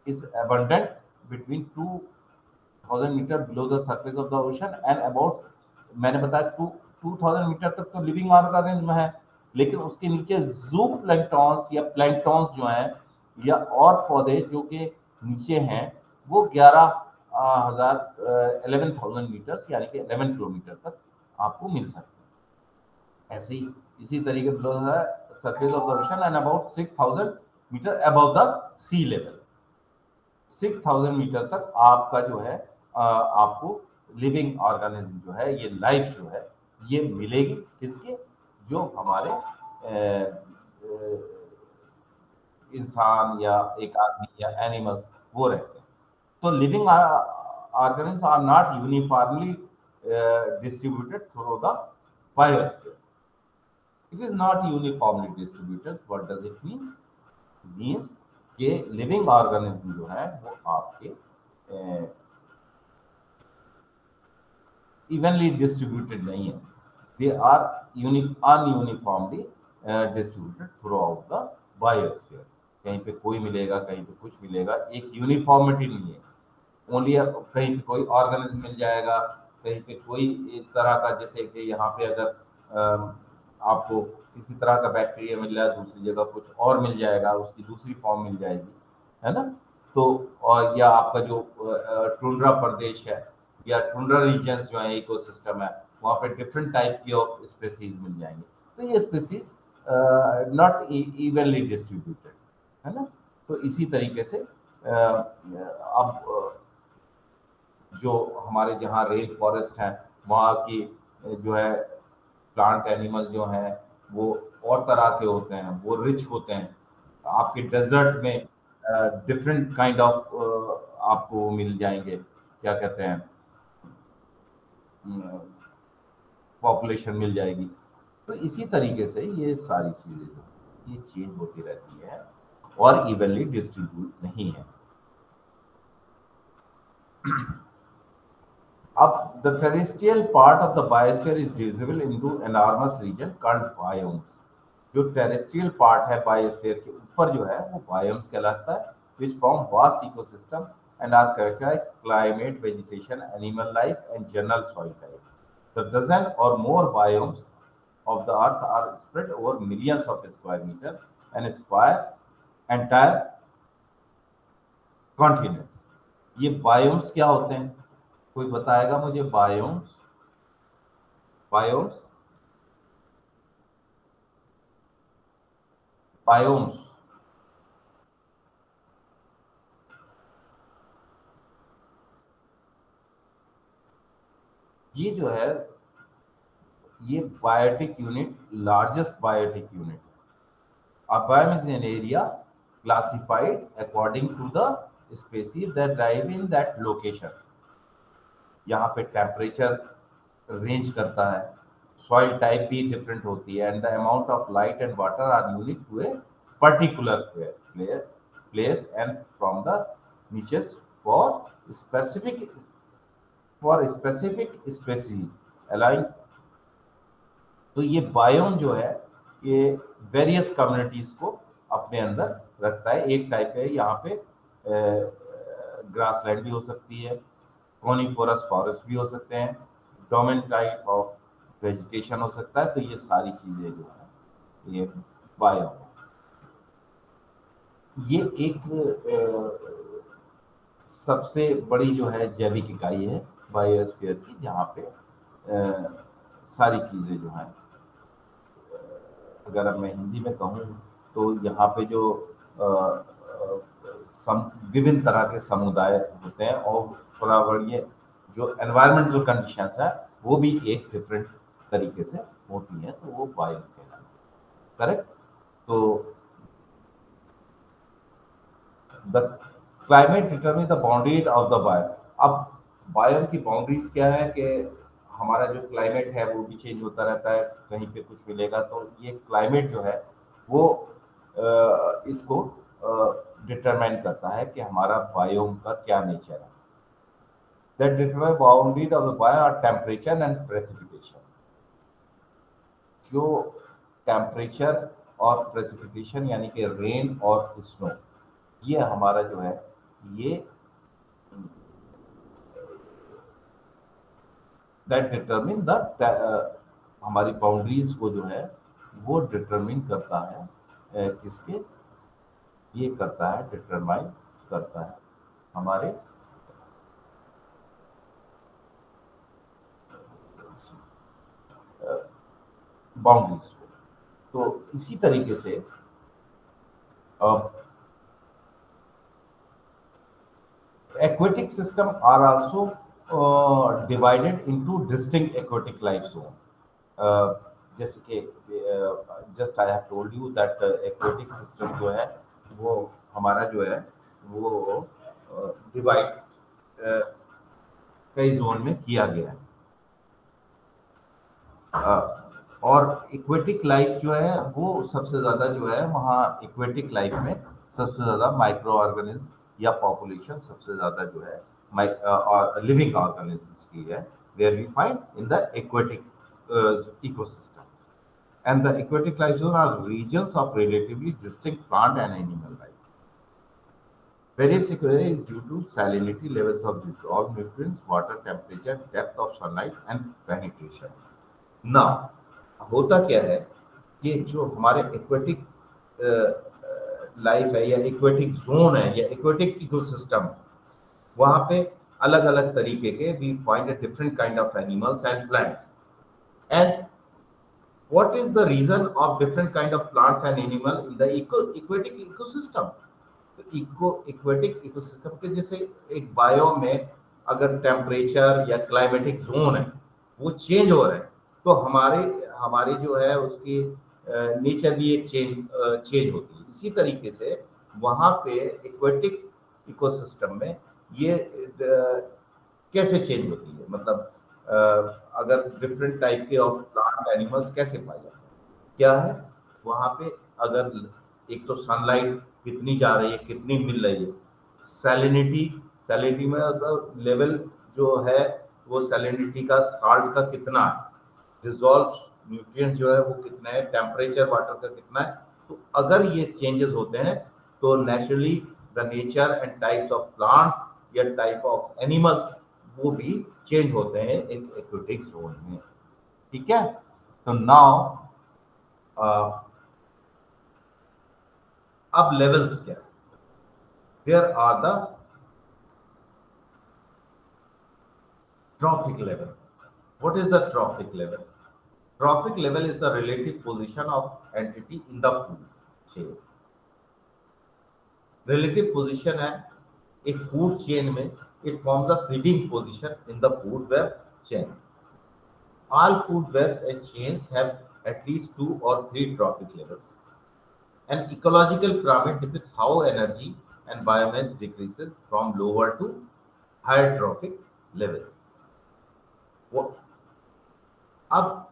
is abundant between 2,000 metre below the surface of the ocean and about, मैंने बताया 2,000 मीटर तक तो लिविंग ऑर्गेनिज्म है, लेकिन उसके नीचे ज़ूप्लैंक्टन्स या प्लैंक्टन्स जो हैं या और पौधे जो कि नीचे हैं वो 11,000 मीटर्स यानी कि 11 किलोमीटर तक आपको मिल सकते हैं। ऐसे ही इसी तरीके below the surface of the ocean and about 6,000 metre above the sea level, 6,000 metre तक आपका जो है आपको लिविंग ऑर्गेनिज्म जो है, ये लाइफ जो है ये मिलेगी। किसके? जो हमारे इंसान या एक आदमी या एनिमल्स वो रहते हैं। तो living organism are not uniformly distributed through the biosphere. It is not uniformly distributed. What does it means? Means कि लिविंग ऑर्गेनिज्म जो है वो आपके इवनली डिस्ट्रीब्यूटेड नहीं है, they are nonuniformly distributed throughout the biosphere. कहीं पे कोई मिलेगा, कहीं पे कुछ मिलेगा, एक यूनिफॉर्मिटी नहीं है। ओनली कहीं पे कोई ऑर्गेनिज्म मिल जाएगा, कहीं पे कोई एक तरह का, जैसे कि यहाँ पे अगर आपको किसी तरह का बैक्टीरिया मिल रहा है, दूसरी जगह कुछ और मिल जाएगा, उसकी दूसरी फॉर्म मिल जाएगी, है ना। तो और या आपका जो टुंड्रा प्रदेश है या टुंड्रा रीजन्स जो है इकोसिस्टम है, वहाँ पे डिफरेंट टाइप की ऑफ स्पेसीज मिल जाएंगे। तो ये स्पेसीज नॉट इवनली डिस्ट्रीब्यूटेड, है ना। तो इसी तरीके से अब जो हमारे जहाँ रेन फॉरेस्ट हैं वहाँ की जो है प्लांट एनिमल जो हैं वो और तरह के होते हैं, वो रिच होते हैं। आपके डेजर्ट में डिफरेंट काइंड ऑफ आपको मिल जाएंगे, क्या कहते हैं, पॉपुलेशन मिल जाएगी। तो इसी तरीके से ये सारी चीजें ये चेंज होती रहती है और इवनली डिस्ट्रीब्यूट नहीं है। अब the terrestrial part of the biosphere is divisible into enormous region called biomes. जो terrestrial part है बायोस्फीयर के ऊपर जो है वो biomes कहलाता है, which form vast ecosystem and are characterized climate, vegetation, animal life, and general soil type. The dozen or more biomes of the earth are spread over millions of square meter and inspire entire continents. ये बायोम्स क्या होते हैं? कोई बताएगा मुझे? बायोम्स, बायोम्स, बायोम्स ये जो है, ये biotic unit largest biotic unit. A biome is an area classified according to the species that live in that location. यहाँ पे टेम्परेचर रेंज करता है, सॉइल टाइप भी डिफरेंट होती है, and the amount of light and water are unique to a particular place and from the niches for specific species allowing. तो ये बायोम जो है ये वेरियस कम्युनिटीज को अपने अंदर रखता है. एक टाइप है यहाँ पे ग्रासलैंड भी हो सकती है, कॉनिफोरस फॉरेस्ट भी हो सकते हैं, डोमेन टाइप ऑफ वेजिटेशन हो सकता है. तो ये सारी चीजें जो है ये बायोम, ये एक सबसे बड़ी जो है जैविक इकाई है बायोस्फीयर की, जहाँ पे सारी चीजें जो हैं, अगर मैं हिंदी में कहूँ तो यहाँ पे जो विभिन्न तरह के समुदाय होते हैं और पर्यावरणीय जो एनवायरमेंटल कंडीशंस है वो भी एक डिफरेंट तरीके से होती हैं, तो वो बायोम कहलाता है. करेक्ट. तो the climate determine the boundaries of the biome. अब बायोम की बाउंड्रीज क्या है कि हमारा जो क्लाइमेट है वो भी चेंज होता रहता है, कहीं पे कुछ मिलेगा. तो ये क्लाइमेट जो है वो इसको डिटरमाइन करता है कि हमारा बायोम का क्या नेचर है. That determine boundaries of the biome are temperature and precipitation. जो टेम्परेचर और प्रेसिपिटेशन यानी कि रेन और स्नो, ये हमारा जो है ये दैट डिटरमिन द हमारी बाउंड्रीज को जो है वो डिटरमिन करता है. किसके? ये करता है, डिटरमाइन करता है हमारे बाउंड्रीज को. तो इसी तरीके से aquatic system are also divided into distinct aquatic life zone. जैसे कि just I have told you that aquatic system जो है वो हमारा जो है वो डिवाइड कई जोन में किया गया है. और एक्वेटिक लाइफ जो है वो सबसे ज्यादा जो है वहाँ एक्वेटिक लाइफ में सबसे ज्यादा माइक्रो ऑर्गेनिज्म या पॉपुलेशन सबसे ज्यादा जो है लिविंग ऑर्गेनिजम्स की है, where we find in the aquatic ecosystem. And the aquatic life zone are regions of relatively distinct plant and animal life. Various equity is due to salinity levels of dissolved nutrients, water temperature, depth of sunlight and penetration. Now, होता क्या है कि जो हमारे एक्वेटिक लाइफ है या एक्वेटिक जोन है या एक्वेटिक इकोसिस्टम, वहां पे अलग अलग तरीके के we find a different kind of animals and plants. And what is the reason of different kind of plants and animal in the aquatic ecosystem? Aquatic ecosystem के जैसे एक बायोम में अगर टेम्परेचर या क्लाइमेटिक जोन है वो चेंज हो रहा है, तो हमारी जो है उसकी नेचर भी एक चेंज होती है. इसी तरीके से वहाँ पे एक्वेटिक इकोसिस्टम में ये कैसे चेंज होती है, मतलब अगर डिफरेंट टाइप के ऑफ प्लांट एनिमल्स कैसे पाए जाते हैं, क्या है वहाँ पे अगर एक तो सनलाइट कितनी जा रही है, कितनी मिल रही है, सैलिनिटी में अगर लेवल जो है वो सैलिनिटी का साल्ट का कितना है, डिसॉल्व न्यूट्रिएंट जो है वो कितना है, टेम्परेचर वाटर का कितना है. तो अगर ये चेंजेस होते हैं तो naturally the nature and types of plants या टाइप ऑफ एनिमल्स वो भी चेंज होते हैं एक एक्वेटिक जोन में। ठीक है, तो नाउ अब लेवल्स क्या, there are the trophic level. What is the trophic level? Trophic level is the relative position of entity in the food chain. Relative position है एक food chain में, it forms the feeding position in the food web chain. All food webs and chains have at least 2 or 3 trophic levels. An ecological pyramid depicts how energy and biomass decreases from lower to higher trophic levels. अब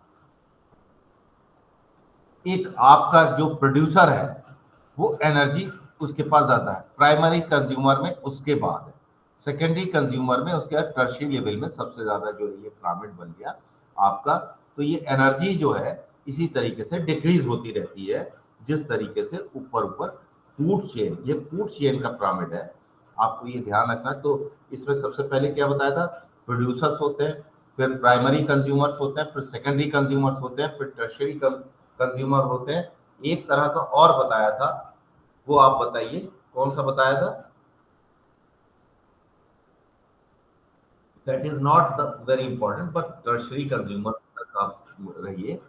एक आपका जो प्रोड्यूसर है वो एनर्जी उसके पास ज्यादा है, प्राइमरी कंज्यूमर में उसके बाद है, सेकेंडरी कंज्यूमर में उसके बाद टर्शियरी लेवल में सबसे ज्यादा जो है ये पिरामिड बन गया आपका। तो ये एनर्जी जो है इसी तरीके से डिक्रीज होती रहती है जिस तरीके से ऊपर ऊपर फूड चेन, ये फूड चेन का पिरामिड है, आपको ये ध्यान रखना। तो इसमें सबसे पहले क्या बताया था, प्रोड्यूसर्स होते हैं, फिर प्राइमरी कंज्यूमर्स होते हैं, फिर सेकेंडरी कंज्यूमर्स होते हैं, फिर टर्शियरी कंज्यूमर होते हैं। एक तरह का और बताया था, वो आप बताइए कौन सा बताया था? That is not very important but tertiary consumer तक आप रहिए।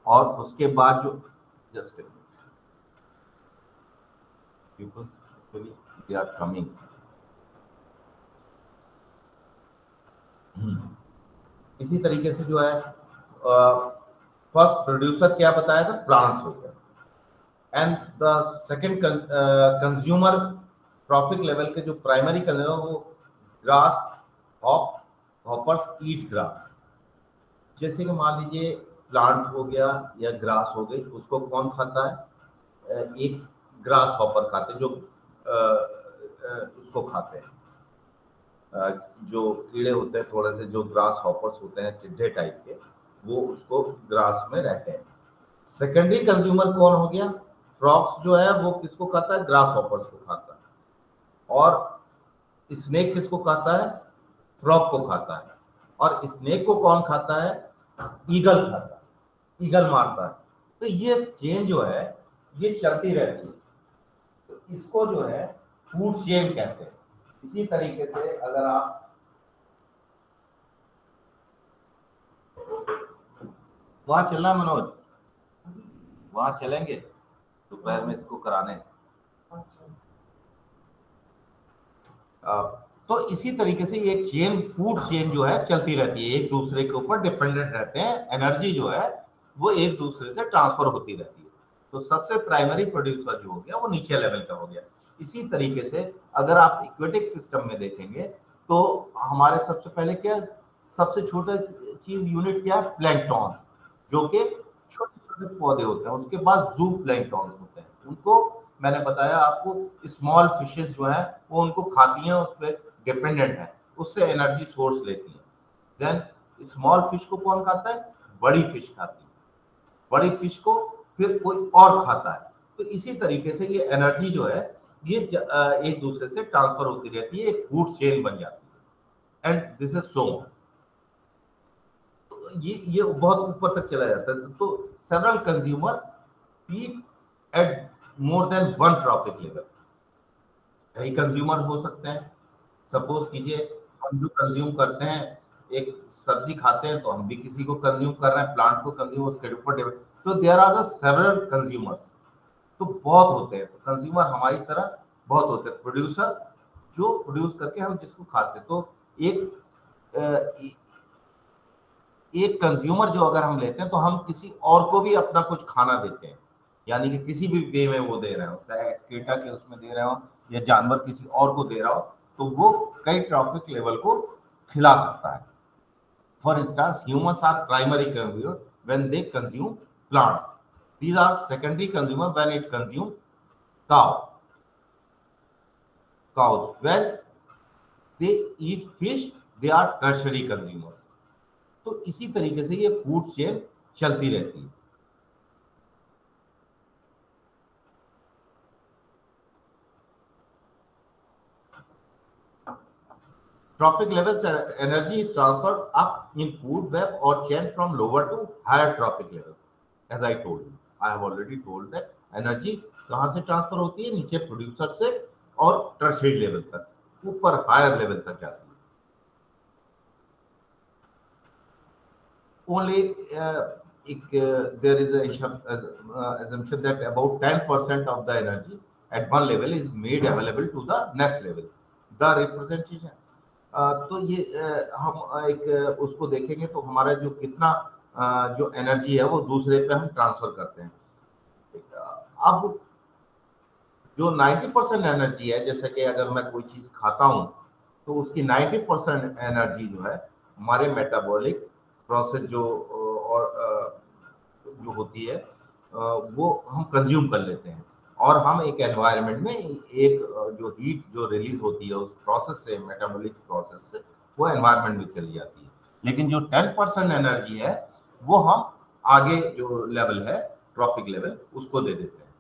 और उसके बाद जो just peoples they are coming, इसी तरीके से जो है फर्स्ट प्रोड्यूसर क्या बताया था, प्लांट्स हो गया, and the second consumer trophic level के जो प्राइमरी कंज्यूमर वो ग्रास हॉपर्स ईट ग्रास। जैसे कि मान लीजिए प्लांट हो गया या ग्रास हो गई, उसको कौन खाता है? एक ग्रास हॉपर खाते हैं जो उसको खाते हैं, जो कीड़े होते हैं थोड़े से, जो ग्रास हॉपर्स होते हैं टिड्डे टाइप के, वो उसको ग्रास में रहते हैं। सेकेंडरी कंज्यूमर कौन हो गया? फ्रॉक्स जो है वो किसको खाता है? ग्रास हॉपर्स को खाता है। और स्नेक किसको खाता है? फ्रॉग को खाता है। और स्नेक को कौन खाता है? ईगल खाता है, ईगल मारता है। तो ये चेन जो है ये चलती रहती है, तो इसको जो है फूड चेन कहते हैं। इसी तरीके से अगर आप वहां चलना मनोज, वहां चलेंगे दोपहर में इसको कराने। तो इसी तरीके से ये चेन, फूड चेन जो है चलती रहती है, एक दूसरे के ऊपर डिपेंडेंट रहते हैं, एनर्जी जो है वो एक दूसरे से ट्रांसफर होती रहती है। तो सबसे प्राइमरी प्रोड्यूसर जो हो गया वो नीचे लेवल का हो गया। इसी तरीके से अगर आप इक्वेटिक सिस्टम में देखेंगे तो हमारे सबसे पहले क्या, सबसे छोटा चीज यूनिट क्या है? प्लैंक्टॉन्स, जो कि छोटे छोटे पौधे होते हैं। उसके बाद जू प्लैंक्टॉन्स होते हैं, उनको मैंने बताया आपको, स्मॉल फिशेस जो है वो उनको खाती हैं, उस पर डिपेंडेंट है, उससे एनर्जी सोर्स लेती है। देन स्मॉल फिश को कौन खाता है? बड़ी फिश खाती है, बड़ी फिश को फिर कोई और खाता है। तो इसी तरीके से ये एनर्जी जो है ये एक दूसरे से ट्रांसफर होती रहती है, एक फूड चेन बन जाती है। एंड दिस इज सो, तो ये बहुत ऊपर तक चला जाता है। तो several consumer eat at more than one trophic level. कई कंज्यूमर हो सकते हैं, सपोज कीजिए हम जो कंज्यूम करते हैं, एक सब्जी खाते हैं तो हम भी किसी को कंज्यूम कर रहे हैं, प्लांट को कंज्यूम, उसके ऊपर, तो there are the several consumers. तो बहुत होते हैं, तो कंज्यूमर हमारी तरह बहुत होते हैं, प्रोड्यूसर जो प्रोड्यूस करके हम जिसको खाते हैं। तो एक कंज्यूमर जो अगर हम लेते हैं तो हम किसी और को भी अपना कुछ खाना देते हैं, यानी कि किसी भी वे में वो दे रहे हो, चाहे एक्सक्रीटा के उसमें दे रहे हो या जानवर किसी और को दे रहा हो, तो वो कई ट्रॉफिक लेवल को खिला सकता है। For instance humans are primary consumer when they consume plants, these are secondary consumer when it consume cows, when they eat fish they are tertiary consumers। तो इसी तरीके से ये फूड चेन चलती रहती है। Trophic levels energy is transferred up in food web or chain from lower to higher trophic levels. As I told you, I have already told that energy कहाँ से ट्रांसफर होती है, नीचे प्रोड्यूसर से और टर्शियरी लेवल तक, ऊपर हायर लेवल तक जाती है. Only there is an assumption that about 10% of the energy at one level is made available to the next level. The representation. तो ये हम एक उसको देखेंगे तो हमारा जो कितना जो एनर्जी है वो दूसरे पे हम ट्रांसफर करते हैं. अब जो 90% एनर्जी है, जैसे कि अगर मैं कोई चीज खाता हूं तो उसकी 90% एनर्जी जो है हमारे मेटाबॉलिक प्रोसेस जो और जो होती है वो हम कंज्यूम कर लेते हैं, और हम एक एनवायरनमेंट में एक जो हीट जो रिलीज होती है उस प्रोसेस से, मेटाबॉलिक प्रोसेस से, वो एनवायरनमेंट में चली जाती है. लेकिन जो 10% एनर्जी है वो हम आगे जो लेवल है ट्रॉफिक लेवल उसको दे देते हैं.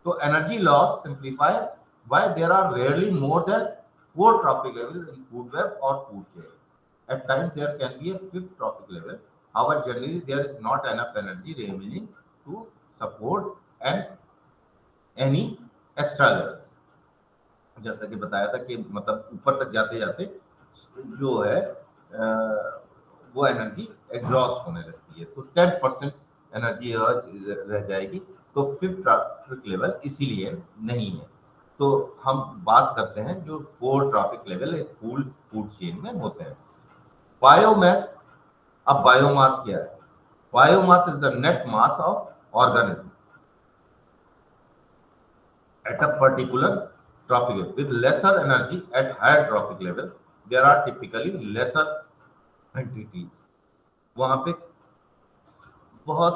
तो energy loss simplify why there are rarely more than 4 trophic levels in food web और food chain. At times there can be a 5th trophic level. However, generally there is not enough energy remaining to support and any extra levels. जैसा कि बताया था कि मतलब ऊपर तक जाते जाते जो है वो एनर्जी एग्जॉस्ट होने लगती है, तो 10% एनर्जी रह जाएगी. तो 5th ट्रॉफिक लेवल इसीलिए नहीं है. तो हम बात करते हैं जो 4 ट्रॉफिक लेवल एक फूड चेन में होते हैं. बायोमास. अब बायोमास क्या है? Biomass is the net mass of organism at a particular trophic level. With lesser energy at higher trophic level, there are typically lesser entities. वहां पे बहुत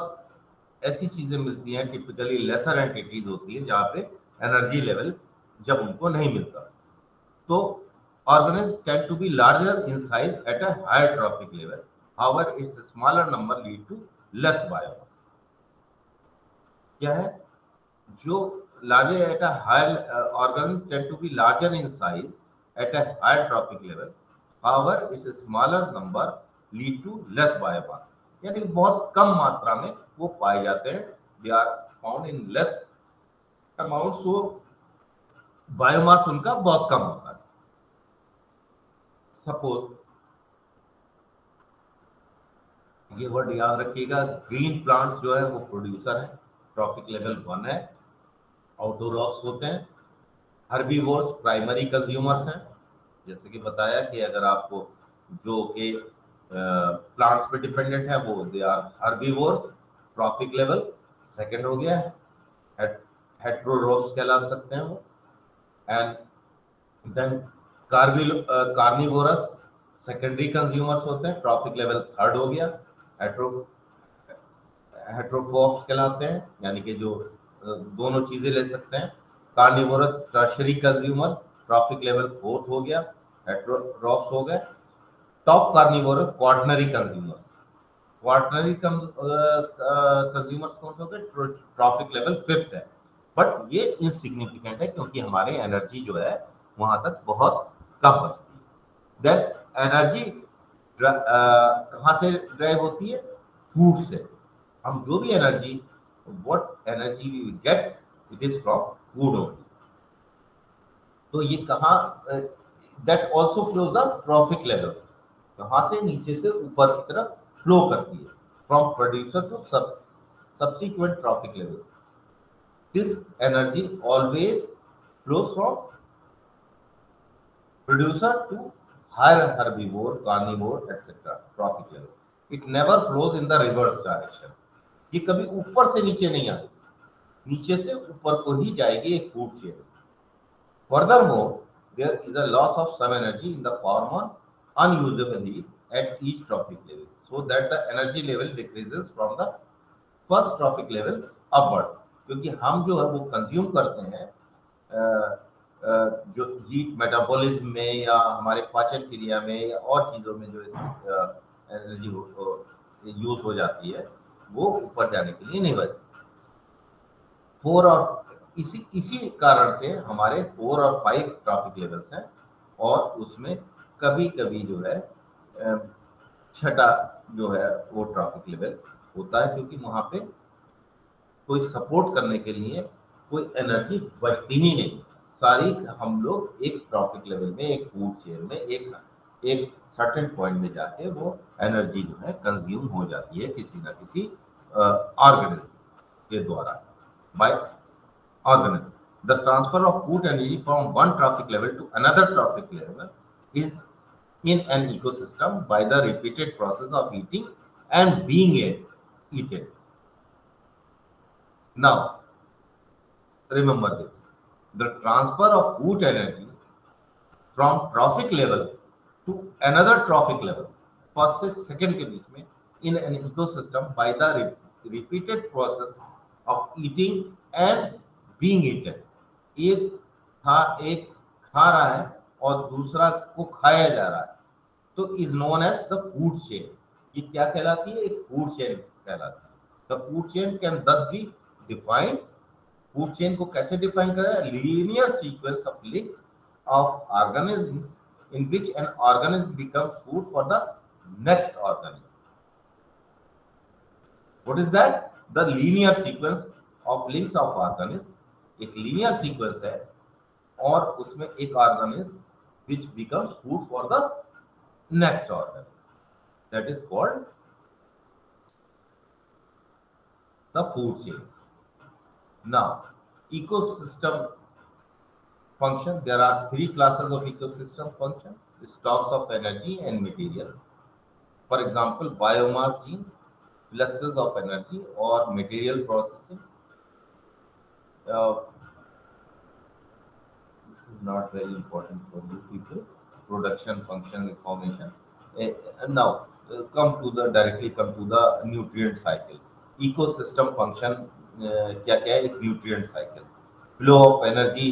ऐसी चीजें मिलती हैं, टिपिकली लेसर एंटिटीज होती है जहाँ पे एनर्जी लेवल जब उनको नहीं मिलता. तो organisms tend to be larger in size at a higher trophic level. However, its smaller number lead to less biomass. क्या है? जो larger at a higher organisms tend to be larger in size at a higher trophic level. However, its smaller number lead to less biomass. यानी बहुत कम मात्रा में वो पाए जाते हैं. They are found in less amount, so biomass उनका बहुत कम होता है. सपोज ये वर्ड याद रखिएगा, ग्रीन प्लांट्स जो है वो प्रोड्यूसर है, ट्रॉफिक लेवल 1 है. आउटडोर्स होते हैं. हर्बीवोर्स प्राइमरी कंज्यूमर्स हैं. जैसे कि बताया कि अगर आपको जो कि प्लांट्स पे डिपेंडेंट है वो they are herbivores, trophic level 2nd हो गया है. हेट्रोरोफ्स कहला सकते हैं वो. And then carnivorous secondary consumers होते हैं, ट्रॉफिक लेवल 3rd हो गया. हेट्रोफोब्स कहलाते हैं, यानी कि जो दोनों चीजें ले सकते हैं. Carnivorous tertiary consumer, trophic level 4th हो गया. हेट्रोरोफ्स हो गए. Top carnivorous quaternary consumers. Quaternary consumers कौन से होते हैं? ट्रॉफिक लेवल 5th है. बट ये इनसिग्निफिकेंट है क्योंकि हमारे एनर्जी जो है वहां तक बहुत कम बचती है. देन एनर्जी कहाँ से ड्राइव होती है? फूड से. हम जो भी energy, what energy we get, it is from food only. तो ये कहाँ, that also flows the trophic levels. कहाँ से? नीचे से ऊपर की तरफ फ्लो करती है, from producer to subsequent trophic level. This energy always flows from producer to higher herbivore, carnivore, etc. trophic level. It never flows in the reverse direction. ये कभी ऊपर से नीचे नहीं आती, नीचे से ऊपर को ही जाएगी एक food chain. Furthermore, there is a loss of some energy in the form of unusability at each trophic level, so that the energy level decreases from the first trophic levels upwards. क्योंकि हम जो है वो कंज्यूम करते हैं जो हीट मेटाबॉलिज्म में या हमारे पाचन क्रिया में या और चीज़ों में जो एनर्जी यूज हो जाती है वो ऊपर जाने के लिए नहीं बचती. 4 और इसी कारण से हमारे 4 और 5 ट्रॉफिक लेवल्स हैं, और उसमें कभी कभी जो है छठा जो है वो ट्रॉफिक लेवल होता है, क्योंकि वहां पे कोई सपोर्ट करने के लिए कोई एनर्जी बचती ही नहीं। सारी हम लोग एक ट्रॉफिक लेवल में, एक फूड चेन में, एक एक सर्टेन पॉइंट में जाके वो एनर्जी जो है कंज्यूम हो जाती है किसी ना किसी ऑर्गेनिज्म के द्वारा, bye organism. The transfer of food energy from one trophic level to another trophic level is in an ecosystem by the repeated process of eating and being eaten. Now, remember this. The transfer of food energy from trophic level to another trophic level, first से second के बीच में, in an ecosystem by the repeated process of eating and being eaten. एक खा रहा है और दूसरा को खाया जा रहा है, तो is known as the food chain. ये क्या कहलाती है? एक फूड चेन कहलाती है। The food chain can thus be defined. Food chain को कैसे डिफाइन करें? Linear sequence of links of organisms in which an organism becomes food for the next organism. What is that? The linear sequence of links of organism. एक लीनियर सीक्वेंस है और उसमें एक organism which becomes food for the next organism, that is called the food chain. Now, ecosystem function, there are three classes of ecosystem function: stocks of energy and materials, for example biomass genes, fluxes of energy or material processing. This is not very important for you people. Production function information. Now come to the nutrient cycle. Ecosystem function क्या क्या है? एक nutrient cycle, flow of energy.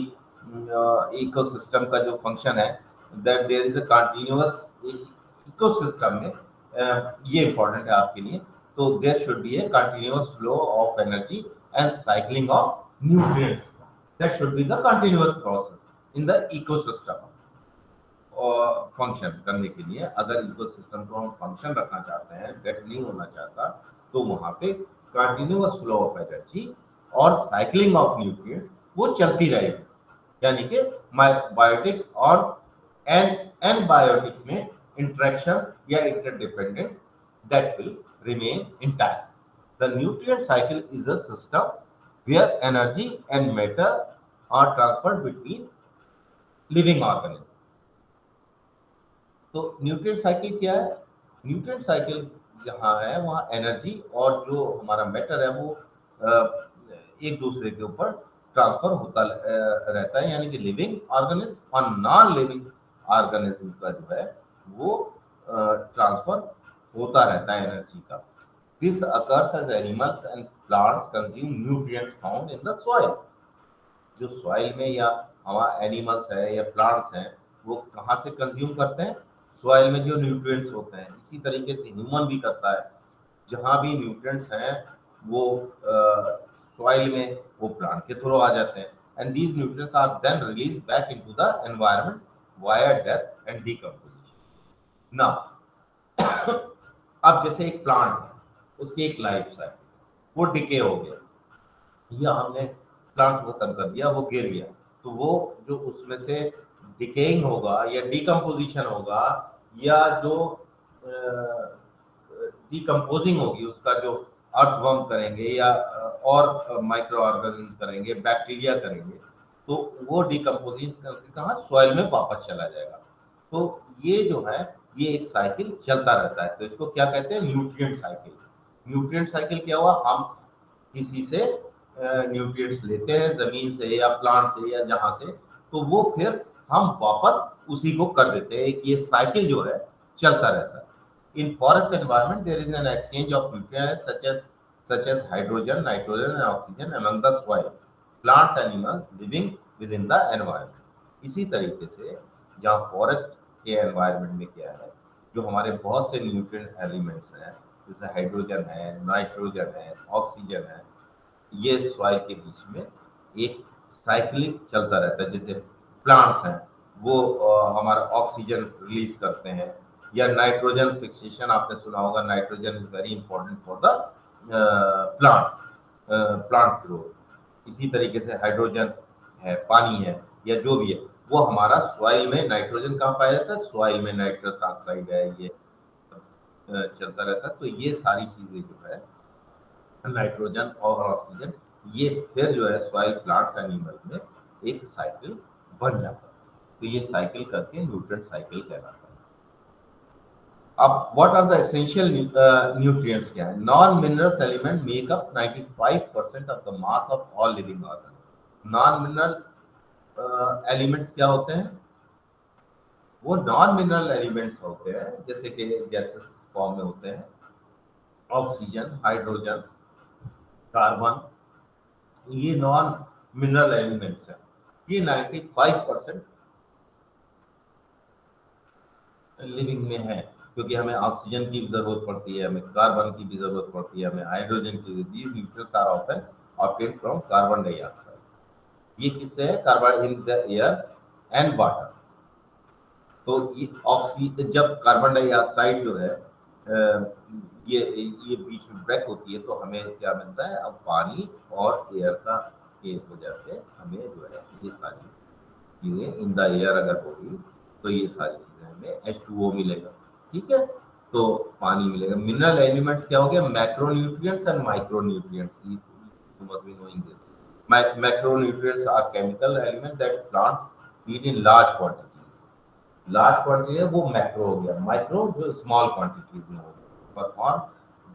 Ecosystem का जो फंक्शन है, that there is a continuous ecosystem में, ये इंपॉर्टेंट है आपके लिए। तो there should be a continuous flow of energy and cycling of nutrients. That should be the continuous process in the ecosystem. और फंक्शन करने के लिए, अगर इकोसिस्टम को हम फंक्शन रखना चाहते हैं, डेड नहीं होना चाहता, तो वहां पे कंटिन्यूअस फ्लो ऑफ एनर्जी और साइक्लिंग ऑफ न्यूट्रिएंट्स वो चलती रहेगी। यानी कि बायोटिक और एनबायोटिक में इंटरेक्शन या interdependent that will remain intact. The nutrient cycle is a system where energy and matter are transferred between living organism. तो न्यूट्रिएंट साइकिल क्या है? न्यूट्रिएंट साइकिल जहाँ है वहाँ एनर्जी और जो हमारा मैटर है वो एक दूसरे के ऊपर ट्रांसफर होता रहता है। यानी कि लिविंग ऑर्गेनिज्म और नॉन लिविंग ऑर्गेनिज्म का जो है वो ट्रांसफर होता रहता है एनर्जी का। This occurs as animals and plants consume nutrients found in the soil. जो सॉइल में या हमारा एनिमल्स है या प्लांट्स हैं, वो कहाँ से कंज्यूम करते हैं? सॉइल में जो न्यूट्रिएंट्स होते हैं। इसी तरीके से ह्यूमन भी करता है, जहाँ भी न्यूट्रिएंट्स हैं वो सॉइल में वो प्लांट के थ्रू आ जाते हैं, and these nutrients are then release back into the environment via death and decomposition. Now अब जैसे एक प्लांट है, उसकी एक लाइफ साइकिल, वो डिके हो गया या हमने प्लांट्स को खत्म कर दिया, वो गिर गया, तो वो जो उसमें से डिकेइंग होगा या डिकम्पोजिशन होगा या जो डिकम्पोजिंग होगी, उसका जो अर्थवर्म करेंगे या और माइक्रो ऑर्गेनिज्म करेंगे, बैक्टीरिया करेंगे, तो वो डिकम्पोजिशन करके कहाँ? सॉइल में वापस चला जाएगा। तो ये जो है ये एक साइकिल चलता रहता है। तो इसको क्या कहते हैं? Nutrient cycle. न्यूट्रिएंट साइकिल क्या हुआ? हम किसी से न्यूट्रिएंट्स लेते हैं, जमीन से या प्लांट से या जहां से, तो वो फिर हम वापस उसी को कर देते हैं। ये साइकिल जो है चलता रहता है। In forest environment there is an exchange of nutrients such as hydrogen, nitrogen and oxygen among the soil, plants, animals living within the environment. इसी तरीके से जहाँ फॉरेस्ट के एनवायरनमेंट में क्या है, जो हमारे बहुत से न्यूट्रिएंट एलिमेंट्स हैं, जैसे हाइड्रोजन है, नाइट्रोजन है, ऑक्सीजन है, ये सॉइल के बीच में एक साइक्लिक चलता रहता है। जैसे प्लांट्स हैं, वो हमारा ऑक्सीजन रिलीज करते हैं, या नाइट्रोजन फिक्सेशन आपने सुना होगा, nitrogen is very important for the plants growth. इसी तरीके से हाइड्रोजन है, पानी है, या जो भी है, वो हमारा सॉइल में नाइट्रोजन कहाँ पाया जाता है, सॉइल में नाइट्रस ऑक्साइड है, ये चलता रहता है। तो ये सारी चीजें जो है नाइट्रोजन और ऑक्सीजन, ये फिर जो है सॉइल प्लांट्स एनिमल में एक साइकिल बन जाता है। तो ये साइकिल करके न्यूट्रिएंट साइकिल कहलाता है। अब what are the essential nutrients क्या है? Non minerals element make up 95% of the mass of all living organ. Non mineral elements क्या होते हैं? वो नॉन मिनरल एलिमेंट्स होते हैं, जैसे कि गैसेस फॉर्म में होते हैं, ऑक्सीजन, हाइड्रोजन, कार्बन, ये नॉन मिनरल एलिमेंट्स हैं। ये 95% लिविंग में है, क्योंकि हमें ऑक्सीजन की भी जरूरत पड़ती है, हमें कार्बन की भी जरूरत पड़ती है, हमें हाइड्रोजन की भी। These nutrients are often obtained from carbon dioxide. ये किससे है? Carbon in the air and water. तो ये जब कार्बन डाइऑक्साइड जो है ये बीच में ब्रेक होती है, तो हमें क्या मिलता है? अब पानी और एयर का के वजह से हमें जो है ये सारी चीजें इन द एयर अगर होगी तो ये सारी चीजें हमें H2O मिलेगा, ठीक है। तो पानी मिलेगा। मिनरल एलिमेंट्स क्या हो गया? Macronutrients and micronutrients. You must be knowing this. Macronutrients are chemical element that plants need in large quantities. Large quantity है वो मैक्रो हो गया, माइक्रो जो स्मॉल क्वांटिटीज में हो गया। Perform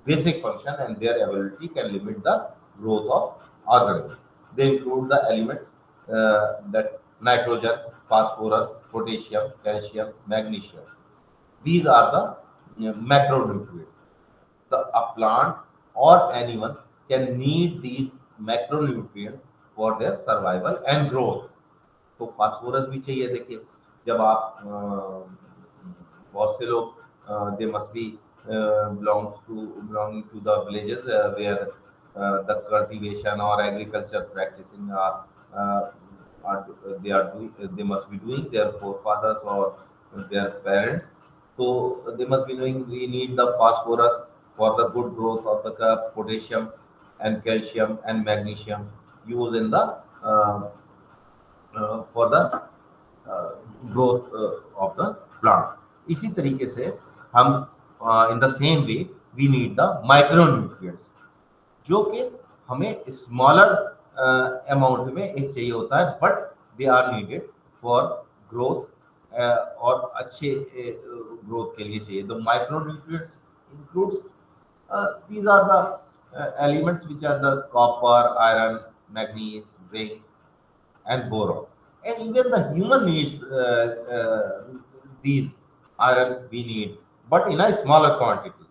basic function and their ability can limit the growth of organism. They include the elements that nitrogen, phosphorus, potassium, calcium, magnesium. These are the macronutrients. A plant or animal can need these macronutrients for their survival and growth. तो फास्फोरस भी चाहिए। देखिए, जब आप बहुत से लोग they must be belonging to the villages where the cultivation or agriculture practicing they must be doing, their forefathers or their parents. So they must be knowing we need the phosphorus for the good growth of the potassium and calcium and magnesium used in the for the growth of the plant. इसी तरीके से हम in the same way we need the micronutrients, जो कि हमें स्मॉलर अमाउंट में एक चाहिए होता है, but they are needed for growth और अच्छे ग्रोथ के लिए चाहिए। The micronutrients includes these are the elements which are the copper, iron, manganese, zinc and boron. And even the human needs these iron we need, but in a smaller quantity.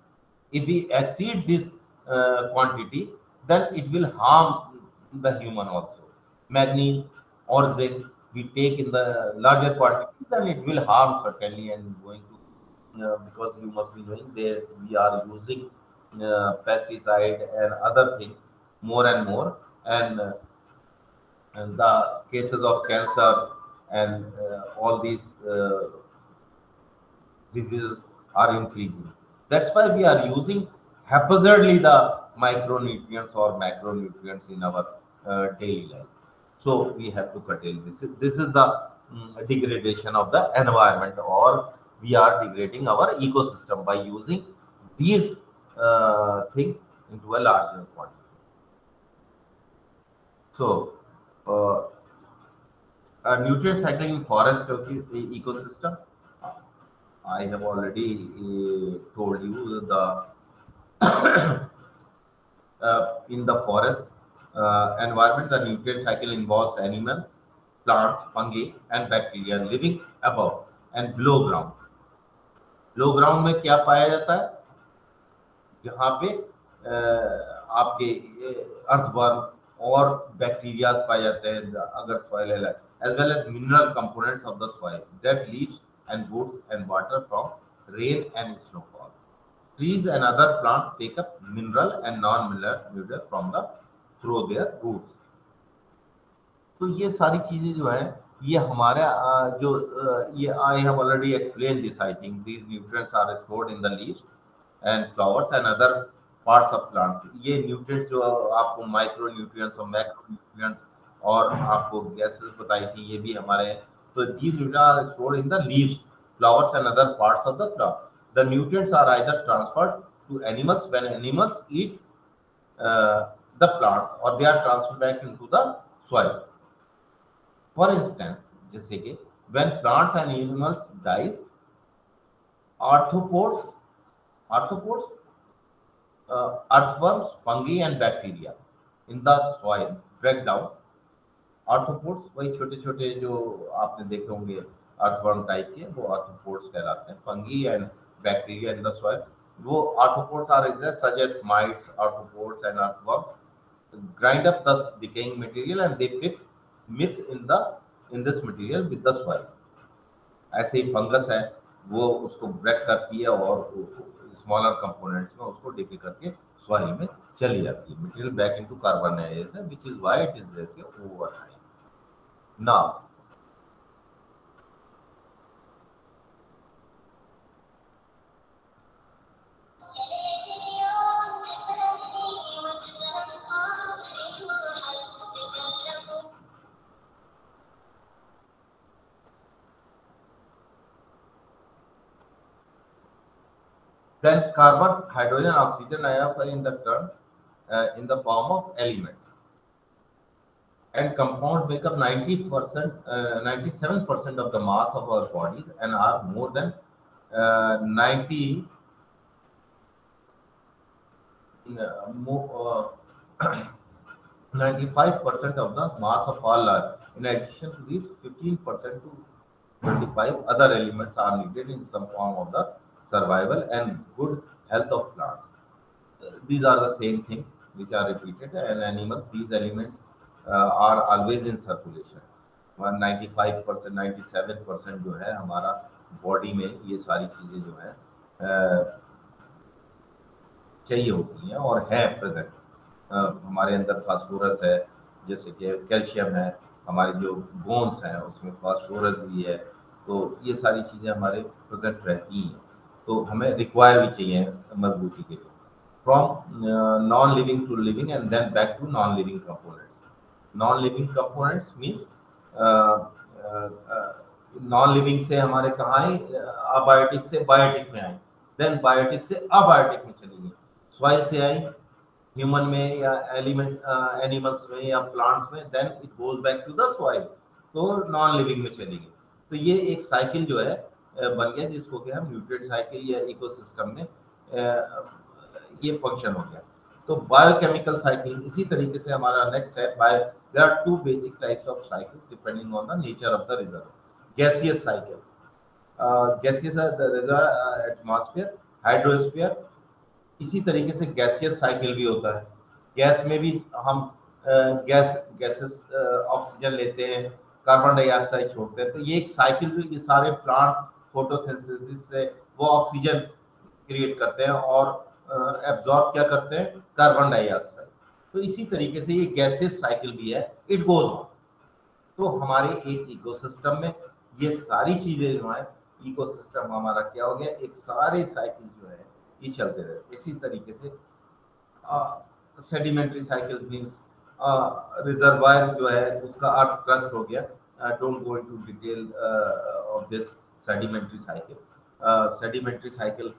If we exceed this quantity, then it will harm the human also. Magnesium or zinc we take in the larger quantity, then it will harm certainly, and going to because you must be knowing that we are using pesticide and other things more and more, and the cases of cancer and all these diseases are increasing. That's why we are using haphazardly the micronutrients or macronutrients in our daily life. So we have to curtail this. This is the degradation of the environment, or we are degrading our ecosystem by using these things into a larger quantity. So nutrient cycling in forest ecosystem, I have already told you the in the forest environment, the nutrient cycle involves animal, plants, fungi, and bacteria living above and below ground. Below ground में क्या पाया जाता है? जहाँ पे आपके अर्थवर्म और बैक्टीरिया पाए जाते हैं अगर सॉइल है, as well as mineral components of the soil that leaves and roots and water from rain and snowfall. Trees and other plants take up mineral and non-mineral nutrients from the through their roots. तो ये सारी चीजें जो है ये हमारे ये I have already explain this, I think these nutrients are stored in the leaves and flowers and other parts of plants. ये न्यूट्रिएंट्स जो आपको माइक्रो न्यूट्रिएंट्स और मैक्रो न्यूट्रिएंट्स और आपको गैसेस बताई थी, ये भी हमारे, तो these nutrients are stored in the leaves, flowers and other parts of the flower. The nutrients are either transferred to animals when animals eat the plants, or they are transferred back into the soil. For instance, जैसे कि when plants and animals dies, arthropods, earthworms, fungi and bacteria in the soil break down. Arthropods वही छोटे छोटे जो आपने देखे होंगे अर्थवर्म टाइप के, वो आर्थ्रोपोड्स कहलाते हैं। Fungi and bacteria in the soil, वो arthropods are exist such as mites, arthropods and earthworm grind up the decaying material and they mix in this material with the soil. ऐसे ही फंगस है, वो उसको ब्रेक करती है और स्मॉलर कंपोनेंट्स में उसको डिके करके सॉइल में चली जाती है। Material back into carbonization which is why it is जैसे over time. Now, then carbon, hydrogen, oxygen are in the term in the form of elements. And compounds make up 90%, 97% of the mass of our bodies and are more than 95% of the mass of all life. In addition to these, 15% to 25 other elements are needed in some form of the survival and good health of plants. These are the same things which are repeated in animals. These elements are always in circulation. 95%, 97% जो है हमारा बॉडी में ये सारी चीजें जो है चाहिए होती हैं और है प्रेजेंट। हमारे अंदर फास्फोरस है, जैसे कि कैल्शियम है, हमारी जो बोन्स हैं उसमें फास्फोरस भी है, तो ये सारी चीजें हमारे प्रेजेंट रहती हैं, तो हमें रिक्वायर भी चाहिए मजबूती के लिए। From non living to living and then back to non living components. Non living components means non living से हमारे कहाँ आए, अबायोटिक से बायोटिक में आए, देन बायोटिक से अबायोटिक में चली गई, सॉइल से आई ह्यूमन में या एलिमेंट एनिमल्स में या प्लांट्स में, then it goes back to the soil, तो नॉन लिविंग में चली गई। तो ये एक साइकिल जो है बन गया, जिसको कि हम न्यूट्रिएंट साइकिल या इकोसिस्टम में ये फंक्शन हो गया। तो बायोकेमिकल साइकिल इसी तरीके से हमारा नेक्स्ट है। There are two basic types of cycles depending on the nature of the reserve. Gaseous cycle, gaseous reserve atmosphere, hydrosphere, इसी तरीके से गैसियस साइकिल भी होता है। गैस में भी हम गैसेस ऑक्सीजन लेते हैं, कार्बन डाइऑक्साइड छोड़ते हैं, तो ये एक साइकिल भी, ये सारे प्लांट्स फोटोसिंथेसिस से वो ऑक्सीजन क्रिएट करते हैं और एब्जॉर्ब क्या करते हैं, कार्बन डाइऑक्साइड। तो इसी तरीके से ये गैसियस साइकिल भी है, इट गोज ऑन। तो हमारे एक इकोसिस्टम में ये सारी चीजें जो है, इकोसिस्टम हमारा क्या हो गया, एक सारे साइकिल जो है ये चलते रहे। इसी तरीके से सेडिमेंट्री साइकिल मींस रिजर्वायर जो है उसका अर्थ क्रस्ट हो गया। Don't go into detail of this sedimentary cycle. Sedimentary cycle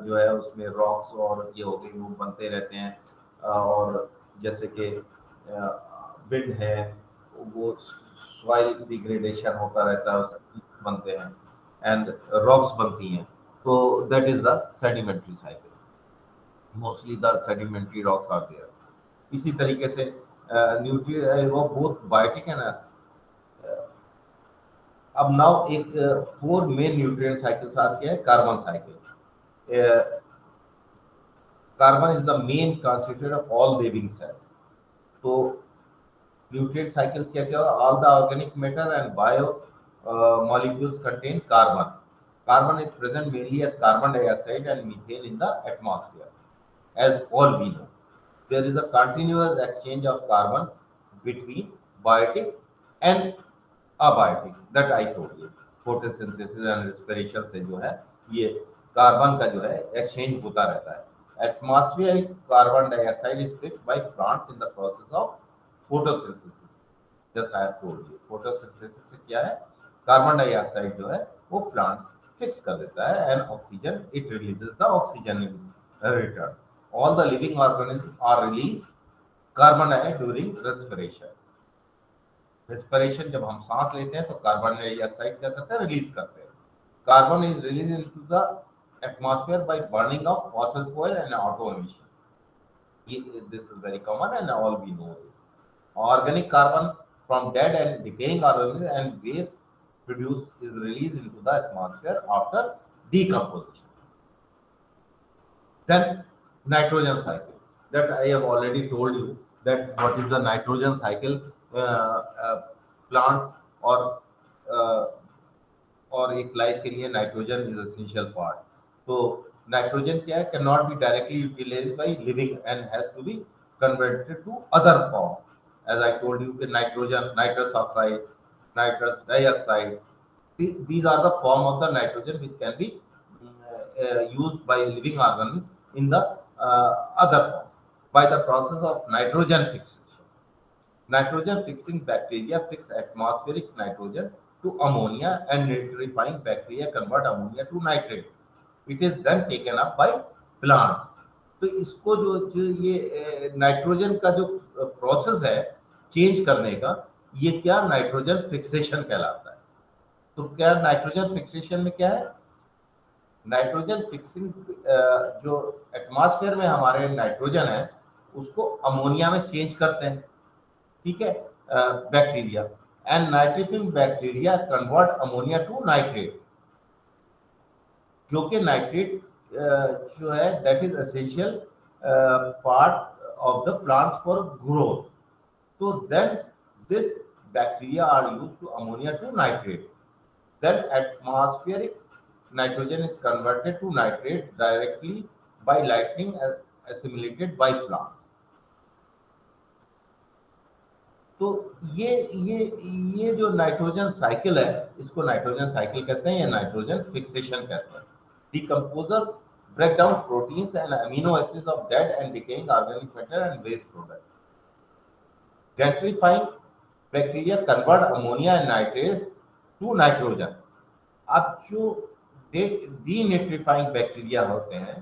जो है उसमें रॉक्स और ये हो गए, वो बनते रहते हैं, और जैसे कि विंड है वो सॉइल डिग्रेडेशन होता रहता है, उससे बनते हैं एंड रॉक्स बनती हैं, तो that is the sedimentary cycle. Mostly the sedimentary rocks are there. इसी तरीके से न्यूट्रिएंट वो बोथ बायोटिक है ना। अब नाउ एक 4 मेन न्यूट्रिएंट साइकिल्स आर क्या है, carbon cycle. Carbon is the main constituent of all living cells. तो न्यूट्रिएंट साइकिल्स क्या क्या, all the organic matter and bio molecules contain carbon. Carbon is present mainly as carbon dioxide and methane in the atmosphere, as all we know. There is a continuous exchange of carbon between biotic and abiotic, that I told you. Photosynthesis and respiration से जो है ये कार्बन का जो है एक्सचेंज होता रहता है। Atmospheric carbon dioxide is fixed by plants in the process of photosynthesis. Just I have told you, photosynthesis से क्या है, कार्बन डाइऑक्साइड जो है वो प्लांट्स फिक्स कर देता है, and oxygen it releases the oxygen in return. All the living organism are release carbon dioxide during respiration. Respiration जब हम सांस लेते हैं तो कार्बन डाइऑक्साइड क्या करते हैं, रिलीज करते हैं। Carbon is release into the atmosphere by burning of fossil fuel and auto emission. This is very common and all we know this. Organic carbon from dead and decaying organisms and waste produced is released into the atmosphere after decomposition. Then nitrogen cycle, that I have already told you that what is the nitrogen cycle. Plants और एक लाइफ के लिए नाइट्रोजन इज एसेंशियल पार्ट। तो नाइट्रोजन क्या है, can not be directly utilised by living and has to be converted to other form. As I told you, nitrogen, nitrous oxide, nitrous dioxide, these are the form of the nitrogen which can be used by living organisms in the other form by the process of nitrogen fixation. Nitrogen fixing bacteria fix atmospheric nitrogen to ammonia, and nitrifying bacteria convert ammonia to nitrate. It is then taken up by plants. तो इसको जो ये नाइट्रोजन का जो प्रोसेस है चेंज करने का, ये क्या नाइट्रोजन फिक्सेशन कहलाता है। तो क्या नाइट्रोजन फिक्सेशन में क्या है, नाइट्रोजन फिक्सिंग जो एटमॉस्फेयर में हमारे नाइट्रोजन है उसको अमोनिया में चेंज करते हैं, ठीक है, bacteria, and nitrifying bacteria convert ammonia to nitrate, जो कि नाइट्रेट जो है that is essential part of the plants for growth. तो then this bacteria are used to ammonia to nitrate, then atmospheric nitrogen is converted to nitrate directly by lightning assimilated by plants। तो ये जो नाइट्रोजन साइकिल है इसको नाइट्रोजन साइकिल कहते हैं या नाइट्रोजन फिक्सेशन कहते हैं। Decomposers break down proteins and amino acids of dead and decaying organic matter and waste products. Gentrifying bacteria convert ammonia and nitrates to nitrogen। अब जो डीनिट्रीफाइंग बैक्टीरिया होते हैं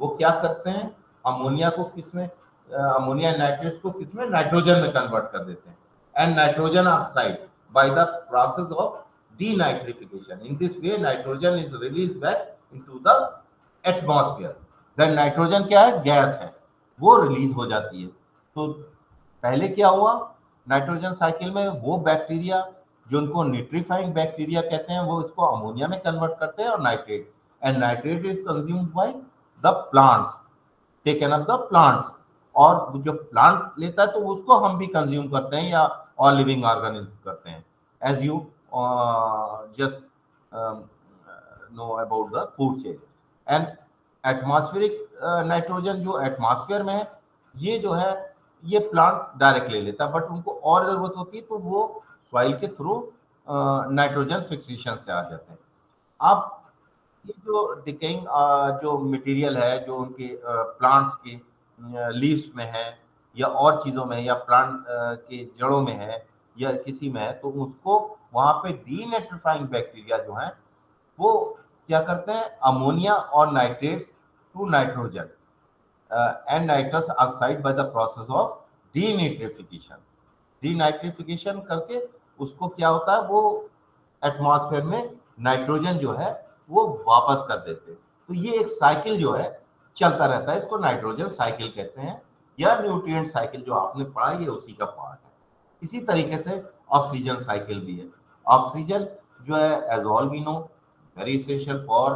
वो क्या करते हैं, अमोनिया को किसमें, अमोनिया नाइट्रेट्स को किसमें, नाइट्रोजन में कन्वर्ट कर देते हैं, and nitrogen oxide by the process of denitrification. In this way nitrogen is release back into the atmosphere। then nitrogen क्या है, गैस है, वो रिलीज हो जाती है। तो पहले क्या हुआ, नाइट्रोजन साइकिल में वो बैक्टीरिया जो उनको निट्रीफाइंग बैक्टीरिया कहते हैं वो इसको अमोनिया में कन्वर्ट करते हैं और nitrate, and nitrate is consumed by the plants, taken up the plants, और जो प्लांट लेता है तो उसको हम भी कंज्यूम करते हैं या और लिविंग ऑर्गेनिज्म करते हैं, as you just know about the food chain। and atmospheric nitrogen जो एटमॉस्फेयर में है ये जो है ये प्लांट्स डायरेक्ट ले लेता है, बट उनको और जरूरत होती है तो वो सॉइल के थ्रू नाइट्रोजन फिक्सेशन से आ जाते हैं। अब ये जो डिकेइंग जो मटेरियल है जो उनके प्लांट्स के लीव्स में है या और चीज़ों में या प्लांट के जड़ों में है या किसी में है, तो उसको वहाँ पे डीनाइट्रीफाइंग बैक्टीरिया जो है वो क्या करते हैं, अमोनिया और nitrates to nitrogen and nitrous oxide by the process of denitrification. Denitrification करके उसको क्या होता है, वो एटमॉस्फेयर में नाइट्रोजन जो है वो वापस कर देते हैं। तो ये एक साइकिल जो है चलता रहता है, इसको नाइट्रोजन साइकिल कहते हैं या न्यूट्रिएंट साइकिल जो आपने पढ़ा ये उसी का पार्ट है। इसी तरीके से ऑक्सीजन साइकिल भी है। ऑक्सीजन जो है as all we know very essential for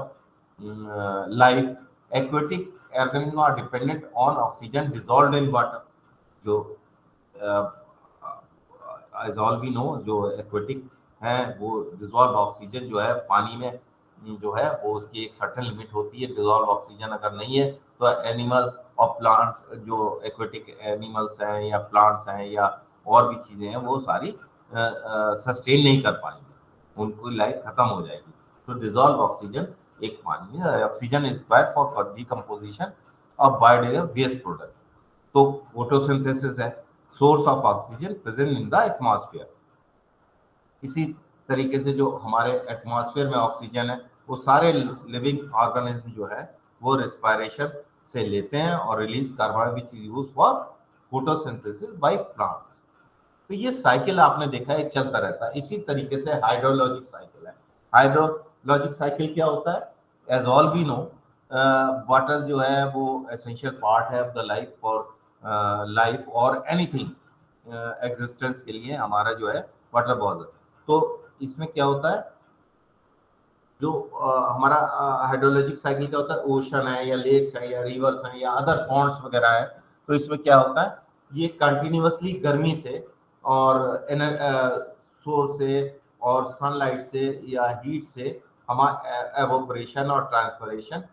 life। aquatic organisms are dependent on oxygen dissolved in water। जो as all we know जो aquatic है वो dissolved oxygen जो है पानी में जो है वो उसकी एक सर्टेन लिमिट होती है। dissolved oxygen अगर नहीं है तो एनिमल और प्लांट्स जो aquatic एनिमल्स हैं या प्लांट्स हैं या और भी चीजें हैं वो सारी सस्टेन नहीं कर पाएंगे, उनको लाइफ खत्म हो जाएगी। तो डिजॉल्व ऑक्सीजन एक पानी है, oxygen is required for decomposition of biodegradable waste product. तो फोटोसिंथेसिस है source of oxygen present in the atmosphere. इसी तरीके से जो हमारे एटमॉस्फेयर में ऑक्सीजन है वो सारे लिविंग ऑर्गेनिज्म जो है वो रेस्पिरेशन से लेते हैं और release carbon which is used for photosynthesis by plants. तो ये साइकिल आपने देखा है चलता रहता है। इसी तरीके से हाइड्रोलॉजिक साइकिल है। हाइड्रोलॉजिक साइकिल क्या होता है? As all we know, water जो है वो एसेंशियल पार्ट है of the life for life और एनीथिंग एग्जिस्टेंस के लिए हमारा जो है वाटर बहुत। तो इसमें क्या होता है, जो हमारा हाइड्रोलॉजिक साइकिल क्या होता है, ओशन है या लेक्स है या रिवर्स है या अदर पॉन्ड्स वगैरह है, तो इसमें क्या होता है, ये कंटिन्यूअसली गर्मी से और सोर्स से और सनलाइट से या हीट से हमारा एवोपरेशन और ट्रांसफरेशन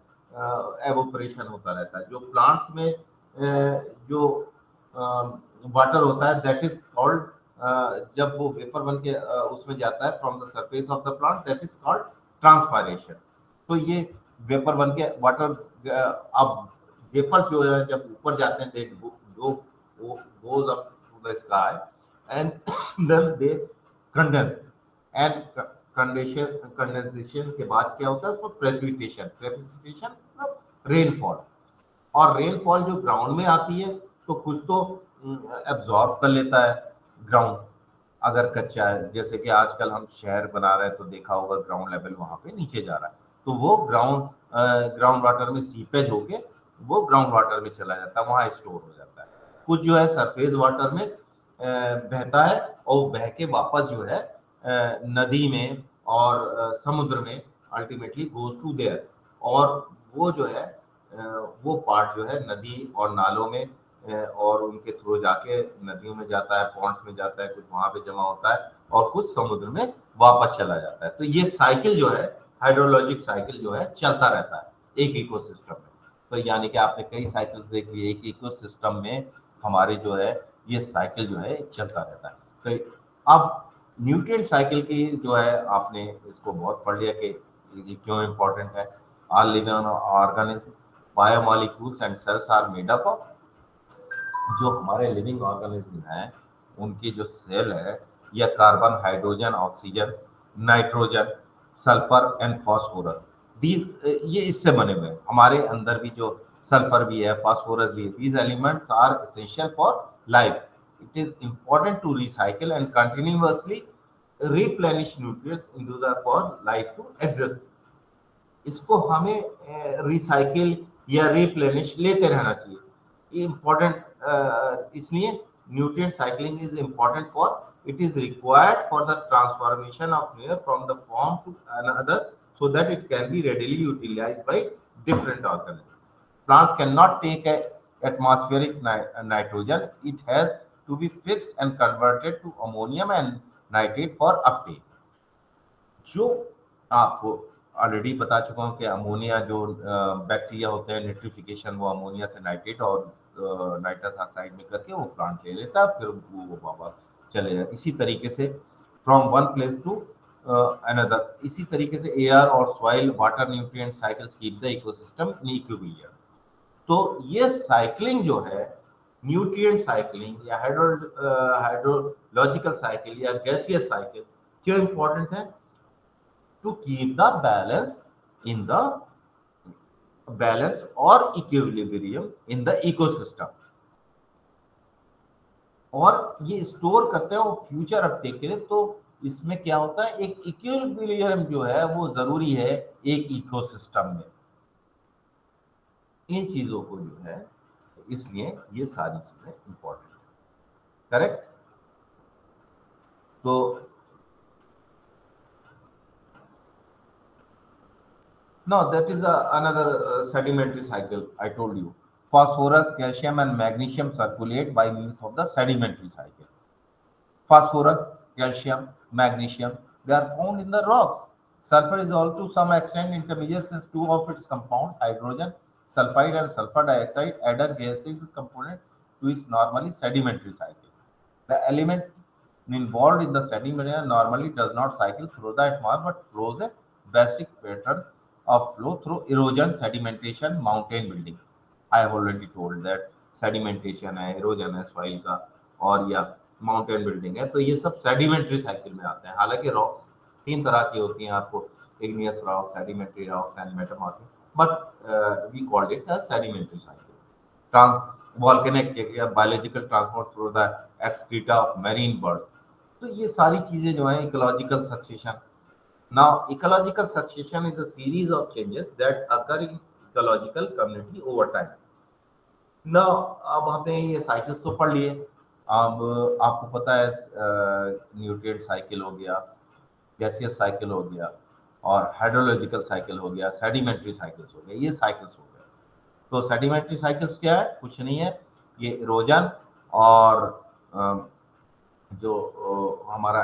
एवोपरेशन होता रहता है। जो प्लांट्स में जो वाटर होता है दैट इज कॉल्ड, जब वो वेपर बन के उसमें जाता है from the surface of the plant, that is called transpiration. तो ये वेपर बन के वाटर, अब वेपर्स जो है जब ऊपर जाते हैं they goes up to the sky and then they condense and condensation के बाद क्या होता है उसमें प्रेसिपिटेशन। प्रेसिपिटेशन मतलब रेनफॉल, और रेनफॉल जो ग्राउंड में आती है तो कुछ तो एब्जॉर्ब कर लेता है ग्राउंड अगर कच्चा है। जैसे कि आजकल हम शहर बना रहे हैं तो देखा होगा ग्राउंड लेवल वहां पे नीचे जा रहा है, तो वो ग्राउंड वाटर में सीपेज होके वो ग्राउंड वाटर में चला जाता है, वहां स्टोर हो जाता है। कुछ जो है सरफेस वाटर में बहता है और बह के वापस जो है नदी में और समुद्र में अल्टीमेटली गोज टू देयर, और वो जो है वो पार्ट जो है नदी और नालों में और उनके थ्रू जाके नदियों में जाता है, पॉन्ड्स में जाता है, कुछ वहां पे जमा होता है और कुछ समुद्र में वापस चला जाता है। तो ये साइकिल जो है हाइड्रोलॉजिक साइकिल जो है चलता रहता है एक इकोसिस्टम में। तो यानी कि आपने कई साइकिल्स देख ली, एक इकोसिस्टम में हमारे जो है ये साइकिल जो है चलता रहता है। तो अब न्यूट्रिएंट साइकिल की जो है आपने इसको बहुत पढ़ लिया कि ये क्यों इम्पोर्टेंट है। All living organism biomolecules and cells are made up of, जो हमारे लिविंग ऑर्गेनिज्म हैं उनकी जो सेल है या carbon, hydrogen, oxygen, nitrogen, sulphur and phosphorus, ये इससे बने हुए हैं। हमारे अंदर भी जो सल्फर भी है, फास्फोरस भी है, these elements are essential for life. It is important to recycle and continuously replenish nutrients into the for life to exist। इसको हमें रिसाइकिल या रिप्लेनिश लेते रहना चाहिए। ये इम्पोर्टेंट इसलिए nutrient cycling is important for it is required for the transformation of air from the form to another so that it can be readily utilized by different organisms. Plants cannot take a atmospheric nitrogen. It has to be fixed and converted to ammonium and nitrate for uptake। जो आपको ऑलरेडी बता चुका हूँ कि अमोनिया जो बैक्टीरिया होते हैं निट्रिफिकेशन, वो अमोनिया से नाइट्रेट और नाइट्रस ऑक्साइड में करके वो प्लांट ले लेता है, फिर वो वापस चले जाए। इसी तरीके से from one place to another. इसी तरीके से एयर और soil water nutrient cycles keep the ecosystem in equilibrium. तो ये साइक्लिंग जो है न्यूट्रिएंट साइक्लिंग या हाइड्रोलॉजिकल साइकिल या गैसियस साइकिल क्यों इंपॉर्टेंट है? टू कीप द बैलेंस और इक्विलिब्रियम इन द इकोसिस्टम। और ये स्टोर करते हैं वो फ्यूचर अपटेक के लिए। तो इसमें क्या होता है, एक इक्विलिब्रियम जो है वो जरूरी है एक इकोसिस्टम में, इन चीजों को जो है, इसलिए ये सारी चीजें इंपॉर्टेंट है। करेक्ट? तो now that is another sedimentary cycle I told you. Phosphorus, calcium and magnesium circulate by means of the sedimentary cycle. Phosphorus, calcium, magnesium, they are found in the rocks. Sulfur is also to some extent intermediate since two of its compounds, hydrogen sulfide and sulfur dioxide, add a gaseous component to its normally sedimentary cycle. The element involved in the sedimentary normally does not cycle through the atmosphere but follows a basic pattern of flow through erosion, sedimentation, mountain building. I have already told that sedimentation है, erosion है soil का, और या माउंटेन बिल्डिंग है, तो ये सब सेडिमेंट्री साइकिल में आते हैं। हालांकि रॉक्स 3 तरह की होती हैं आपको, igneous rocks, sedimentary rocks and metamorphic, but we called it as sedimentary cycles. Volcanic biological transport through the excreta of marine birds. तो ये सारी चीजें जो है ecological succession. Now ecological succession is a series of changes that occur in ecological community over time. Now अब हमने ये साइकिल्स तो पढ़ लिए, अब आपको पता है न्यूट्रिएंट साइकिल हो गया, गैसियस साइकिल हो गया, और हाइड्रोलॉजिकल साइकिल हो गया, सेडिमेंट्री साइकिल्स हो गए, ये साइकिल्स हो गए। तो सेडिमेंट्री साइकिल्स क्या है? कुछ नहीं है, ये इरोजन और जो हमारा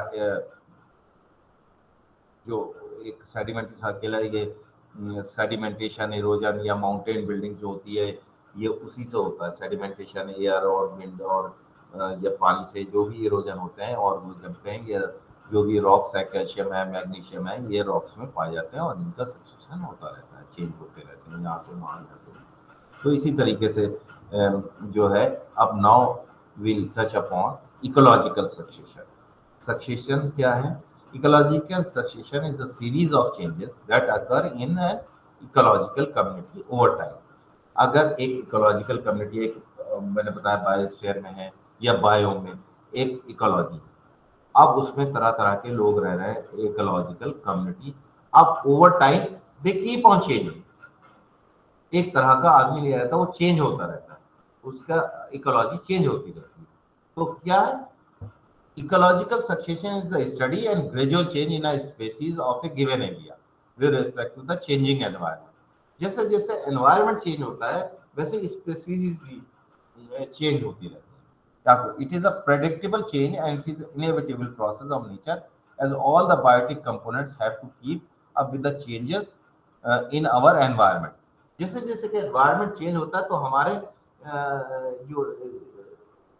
जो एक सेडिमेंट्री साइकिल है, ये सेडिमेंटेशन, इरोजन या माउंटेन बिल्डिंग जो होती है, ये उसी से होता है। सेडिमेंटेशन एयर और विंड और या पानी से जो भी इरोजन होते हैं और वो जमते हैं, ये जो भी रॉक्स है, कैल्शियम है, मैग्नीशियम है, ये रॉक्स में पाए जाते हैं और इनका सक्सेशन होता रहता है, चेंज होते रहते हैं यहाँ से वहाँ, यहाँ से। तो इसी तरीके से जो है, अब now will touch upon ecological succession. Succession क्या है? Ecological succession is a series of changes that occur in an ecological community over time. अगर एक इकोलॉजिकल कम्युनिटी, एक मैंने बताया बायोस्फीयर में है या बायोम में एक इकोलॉजी, अब उसमें तरह तरह के लोग रह रहे हैं, इकोलॉजिकल कम्युनिटी। अब over time they keep on changing. एक तरह का आदमी नहीं रहता, वो चेंज होता रहता है, उसका इकोलॉजी चेंज होती रहती है। तो क्या है? Ecological succession is the study and gradual change in a species of a given area with respect to the changing environment. जैसे जैसे एनवायरनमेंट चेंज होता है वैसे स्पीसीज भी चेंज होती रहती है। It is a predictable change and it is an inevitable process of nature as all the biotic components have to keep up with the changes in our environment. जैसे जैसे कि environment change होता है तो हमारे जो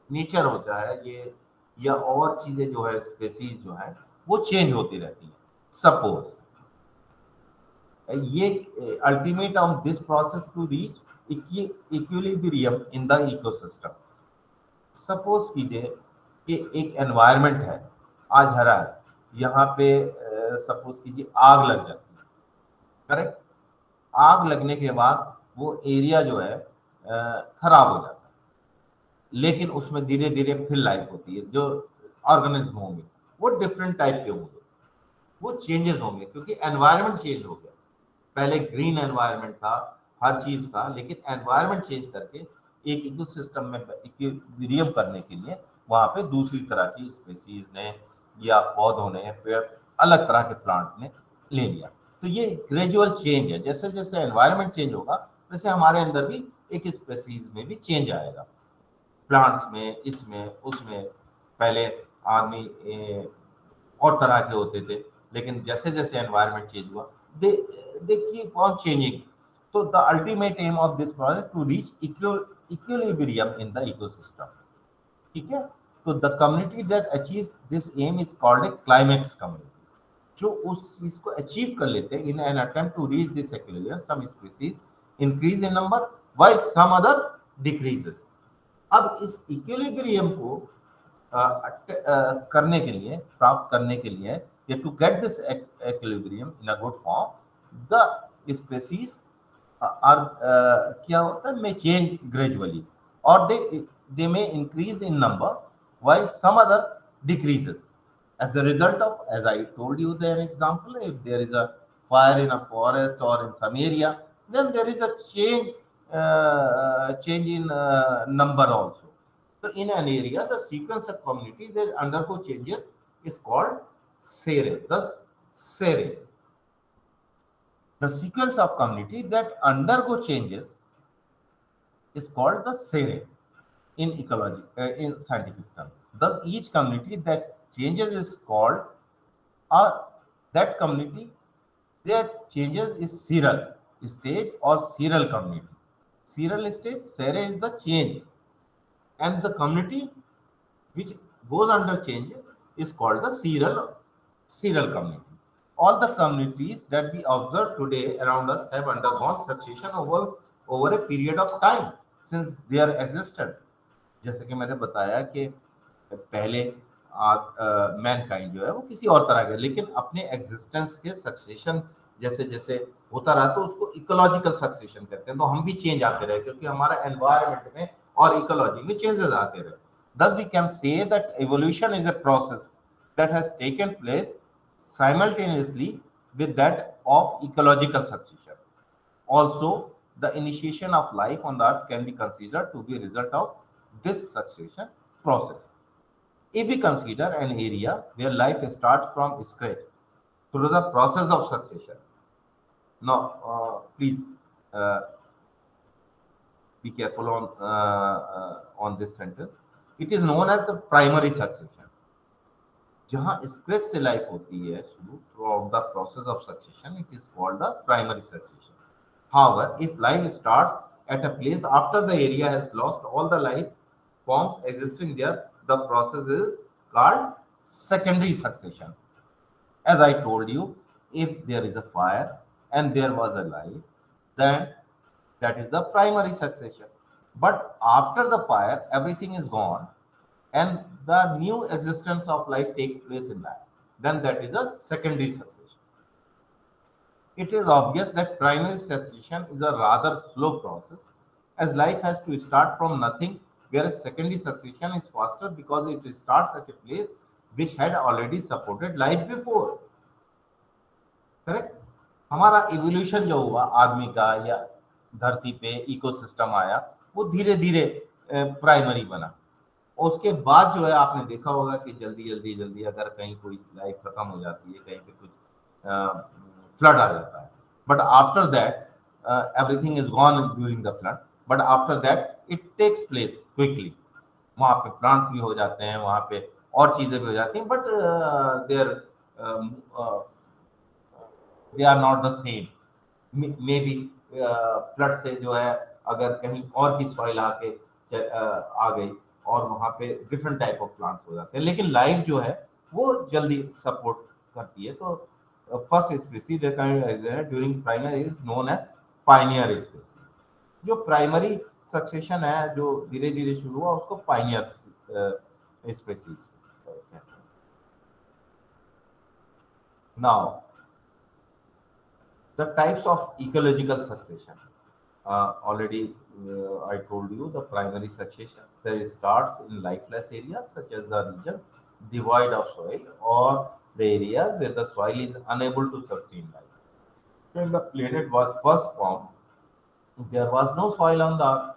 नेचर होता है ये या और चीजें जो है, स्पेसीज जो है, वो चेंज होती रहती है। सपोज ये ultimate on this process to reach equilibrium in the ecosystem. Suppose कीजिए कि एक एनवायरनमेंट है, आज हरा है, यहाँ पे सपोज कीजिए आग लग जाती है, करेक्ट? आग लगने के बाद वो एरिया जो है खराब हो जाता है, लेकिन उसमें धीरे धीरे फिर लाइफ होती है। जो ऑर्गेनिज्म होंगे वो डिफरेंट टाइप के होंगे, वो चेंजेस होंगे क्योंकि एनवायरनमेंट चेंज हो गया। पहले ग्रीन एनवायरनमेंट था, हर चीज था, लेकिन एनवायरनमेंट चेंज करके एक इकोसिस्टम में इक्विलिब्रियम करने के लिए वहां पे दूसरी तरह की स्पीसीज ने या पौधों ने, पेड़, अलग तरह के प्लांट ने ले लिया। तो ये ग्रेजुअल चेंज है। जैसे जैसे एनवायरनमेंट चेंज होगा वैसे हमारे अंदर भी एक स्पीसीज में भी चेंज आएगा। प्लांट्स में, इसमें, उसमें पहले आदमी और तरह के होते थे, लेकिन जैसे जैसे एनवायरनमेंट चेंज हुआ they keep on changing. So the ultimate aim of this process to reach equilibrium in the ecosystem. ठीक है? तो the community that achieves this aim is called a climax community. जो उस चीज को अचीव कर लेते हैं, in an attempt to reach this equilibrium, some species increase in number while some other decreases. अब इस इक्विलिब्रियम को करने के लिए, प्राप्त करने के लिए, to get this equilibrium in a good form, the species are क्या होता है, may change gradually or they may increase in number while some other decreases. As a result of, as I told you there example, if there is a fire in a forest or in some area, then there is a change in number also. So in an area, the sequence of community that undergo changes is called series. Thus, series. The sequence of community that undergo changes is called the series in ecology, in scientific terms. Thus, each community that changes is called, that community that changes is serial stage or serial community. Serial stage, series is the change, and the community which goes under changes is called the serial community. All the communities that we observe today around us have undergone succession over a period of time since their existence. जैसे कि मैंने बताया कि पहले मैनकाइंड जो है वो किसी और तरह का, लेकिन अपने एग्जिस्टेंस के सक्सेशन जैसे जैसे होता रहा तो उसको इकोलॉजिकल सक्सेशन कहते हैं। तो हम भी चेंज आते रहे क्योंकि हमारा एनवायरनमेंट में और इकोलॉजी में चेंजेस आते रहे। Thus we can say that evolution is a process that has taken place simultaneously with that of ecological succession. Also, the initiation of life on the earth can be considered to be a result of this succession process. If we consider an area where life starts from scratch through the process of succession. Now, please be careful on this sentence. It is known as the primary succession. जहाँ स्क्रेच से लाइफ होती है शुरू throughout the process of succession, it is called the primary succession. However, if life starts at a place after the area has lost all the life forms existing there, the process is called secondary succession. As I told you, if there is a fire and there was a life, then that is the primary succession. But after the fire, everything is gone and the new existence of life takes place in that, then that is a secondary succession. It is obvious that primary succession is a rather slow process, as life has to start from nothing, whereas secondary succession is faster because it starts at a place which had already supported life before. Correct? हमारा इवोल्यूशन जो हुआ आदमी का या धरती पे इकोसिस्टम आया, वो धीरे धीरे प्राइमरी बना। उसके बाद जो है आपने देखा होगा कि जल्दी अगर कहीं कोई लाइफ खत्म हो जाती है, कहीं पे कुछ फ्लड आ जाता है, but after that everything is gone during the flood, but after that it takes place quickly. वहां पे प्लांट्स भी हो जाते हैं, वहां पे और चीजें भी हो जाती हैं, but there they are not the same. Maybe flood से जो है अगर कहीं और की सॉइल आके आ गई और वहां पे डिफरेंट टाइप ऑफ प्लांट्स हो जाते हैं, लेकिन लाइफ जो है वो जल्दी सपोर्ट करती है। तो first species during primary is known as pioneer species. जो प्राइमरी सक्सेशन है जो धीरे धीरे शुरू हुआ उसको पायनियर स्पीसीज कहते हैं। Now the types of ecological succession. Already I told you the primary succession that starts in lifeless areas such as the region devoid of soil or the areas where the soil is unable to sustain life. When the planet was first formed, there was no soil on the earth.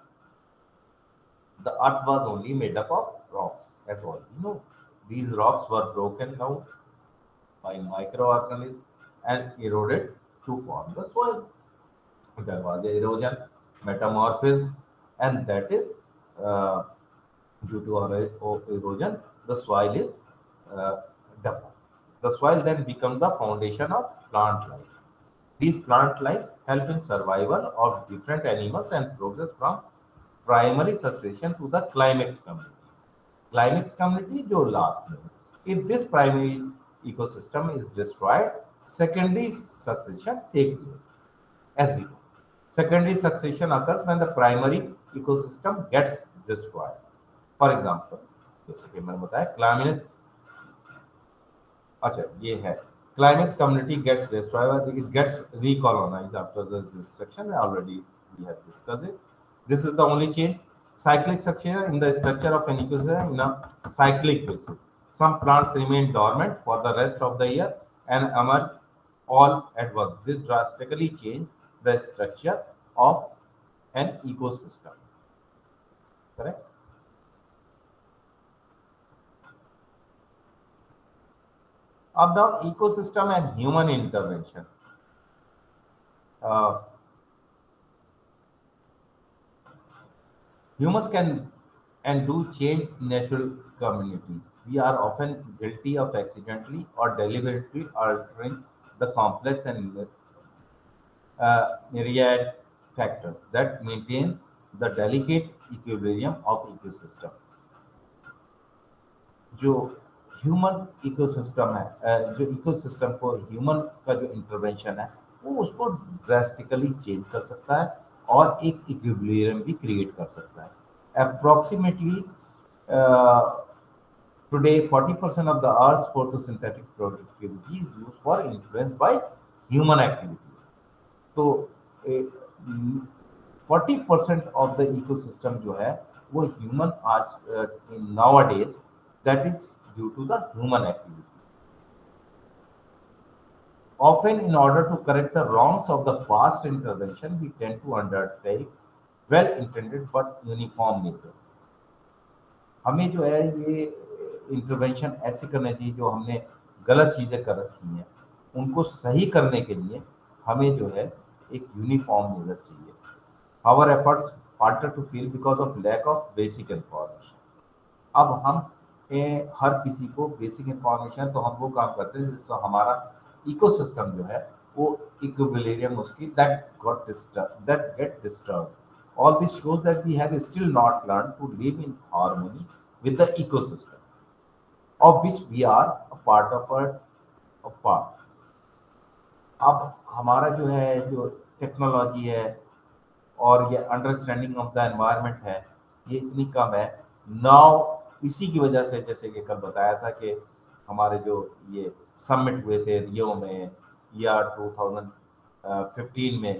The earth was only made up of rocks, as all you know. These rocks were broken down by microorganisms and eroded to form the soil. There was erosion, metamorphism, and that is due to erosion, the soil is developed. The soil then becomes the foundation of plant life. These plant life help in survival of different animals and progress from primary succession to the climax community. Climax community जो last में. If this primary ecosystem is destroyed, secondary succession takes place. As we know, secondary succession occurs when the primary ecosystem gets destroyed. For example, जैसे कि मैंने बताया क्लाइमेट, अच्छा ये है climax community gets destroyed, it gets recolonized after the destruction. Already we have discussed it. This is the only change. Cyclic succession in the structure of an ecosystem in a cyclic basis. Some plants remain dormant for the rest of the year and emerge all at once. This drastically changes the structure of an ecosystem. Correct? Up now, ecosystem and human intervention. Humans can and do change natural communities. We are often guilty of accidentally or deliberately altering the complex and myriad factors that maintain the delicate equilibrium of ecosystem. जो ह्यूमन इकोसिस्टम है, जो इकोसिस्टम को ह्यूमन का जो इंटरवेंशन है वो उसको ड्रास्टिकली चेंज कर सकता है और एक इक्विलिब्रियम भी क्रिएट कर सकता है। Approximately today 40% of the Earth's photosynthetic productivity is used for influence by human activity. तो 40% ऑफ द इकोसिस्टम जो है वो ह्यूमन आज nowadays that is due to the human activity. Often in order to correct the wrongs of the past intervention we tend to undertake well intended but uniform measures. हमें जो है ये इंटरवेंशन ऐसे करने चाहिए जो हमने गलत चीजें कर रखी हैं उनको सही करने के लिए हमें जो है एक यूनिफॉर्म मेजर चाहिए। Our efforts falter to feel because of lack of basic information. अब हम हर किसी को बेसिक इंफॉर्मेशन तो हम वो काम करते हैं जिससे हमारा इकोसिस्टम जो है वो इक्विलिब्रियम उसकी that get disturbed. All this shows that we have still not learned to live in harmony with the ecosystem of which we are a part. अब हमारा जो है जो टेक्नोलॉजी है और ये अंडरस्टैंडिंग ऑफ द एनवायरनमेंट है ये इतनी कम है नाउ। इसी की वजह से जैसे कि कल बताया था कि हमारे जो ये समिट हुए थे रियो में या 2015 में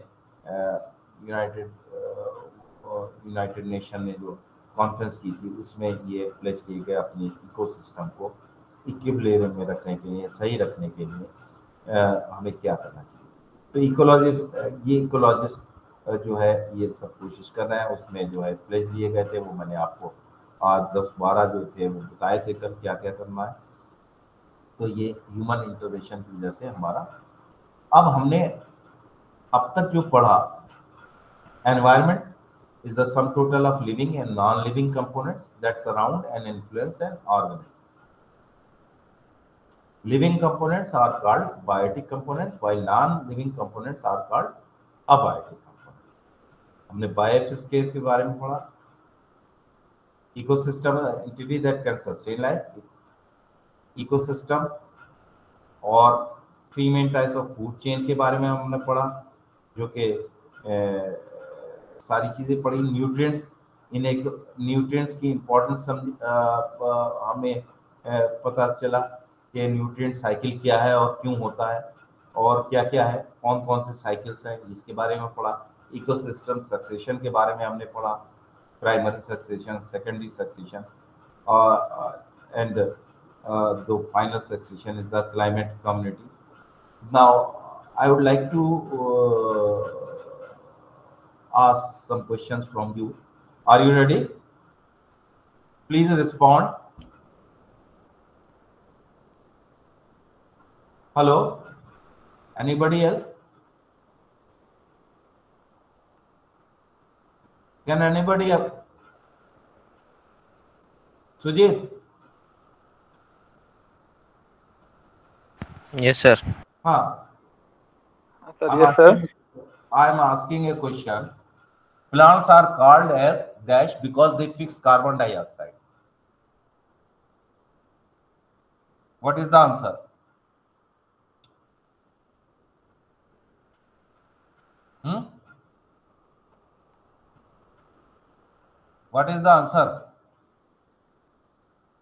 यूनाइटेड नेशन ने जो कॉन्फ्रेंस की थी उसमें ये प्लेस किए गए अपनी इकोसिस्टम को इक्विलिब्रियम में रखने के लिए सही रखने के लिए हमें क्या करना चाहिए। तो इकोलॉजिस्ट जो है ये सब कोशिश कर रहे हैं। उसमें जो है प्लेस लिए गए थे वो मैंने आपको आज 10-12 जो थे वो बताए थे कल क्या क्या करना है। तो ये ह्यूमन इंटरवेंशन की वजह से हमारा अब हमने अब तक जो पढ़ा environment is the sum total of living and non-living components that surround and influence an organism. Living components are called biotic components while non-living components are called abiotic components. हमने बायोस्फीयर के बारे में पढ़ा, ecosystem entity that can sustain life, ecosystem और 3 main types of food chain के बारे में हमने पढ़ा जो कि सारी चीजें पढ़ी। न्यूट्रिएंट्स इन एक न्यूट्रिएंट्स की इम्पोर्टेंस हमें पता चला कि न्यूट्रिएंट साइकिल क्या है और क्यों होता है और क्या क्या है कौन कौन से साइकिल्स हैं इसके बारे में पढ़ा। इकोसिस्टम सक्सेशन के बारे में हमने पढ़ा, primary succession, secondary succession and the final succession is the climate community. Now I would like to ask some questions from you. Are you ready? Please respond. Hello? Anybody else? Can anybody up? Sujit? Yes, sir. Yes, sir. I am asking a question. Plants are called as dash because they fix carbon dioxide. What is the answer? What is the answer?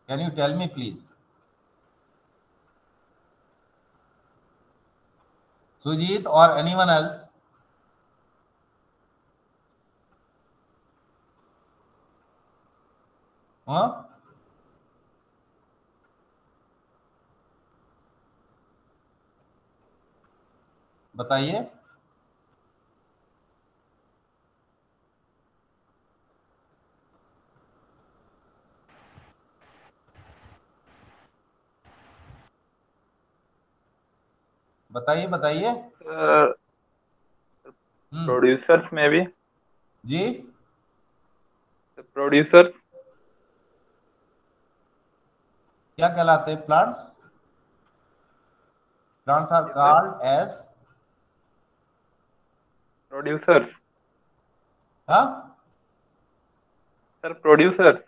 Can you tell me, please? Sujit or anyone else? हाँ बताइए। बताइए बताइए। प्रोड्यूसर्स में भी जी प्रोड्यूसर्स क्या कहलाते हैं? Plants plants are called as producers. हाँ सर प्रोड्यूसर्स।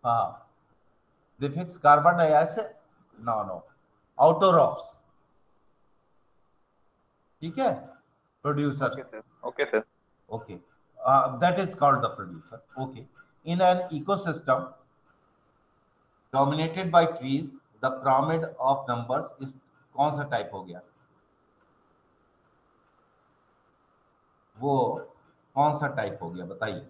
हाँ They fix carbon dioxide? No. Outer rocks. ठीक है? Producer. Okay, sir. Okay. That is called the producer. Okay. In an ecosystem dominated by trees, the pyramid of numbers is कौन सा टाइप हो गया? वो कौन सा टाइप हो गया बताइए?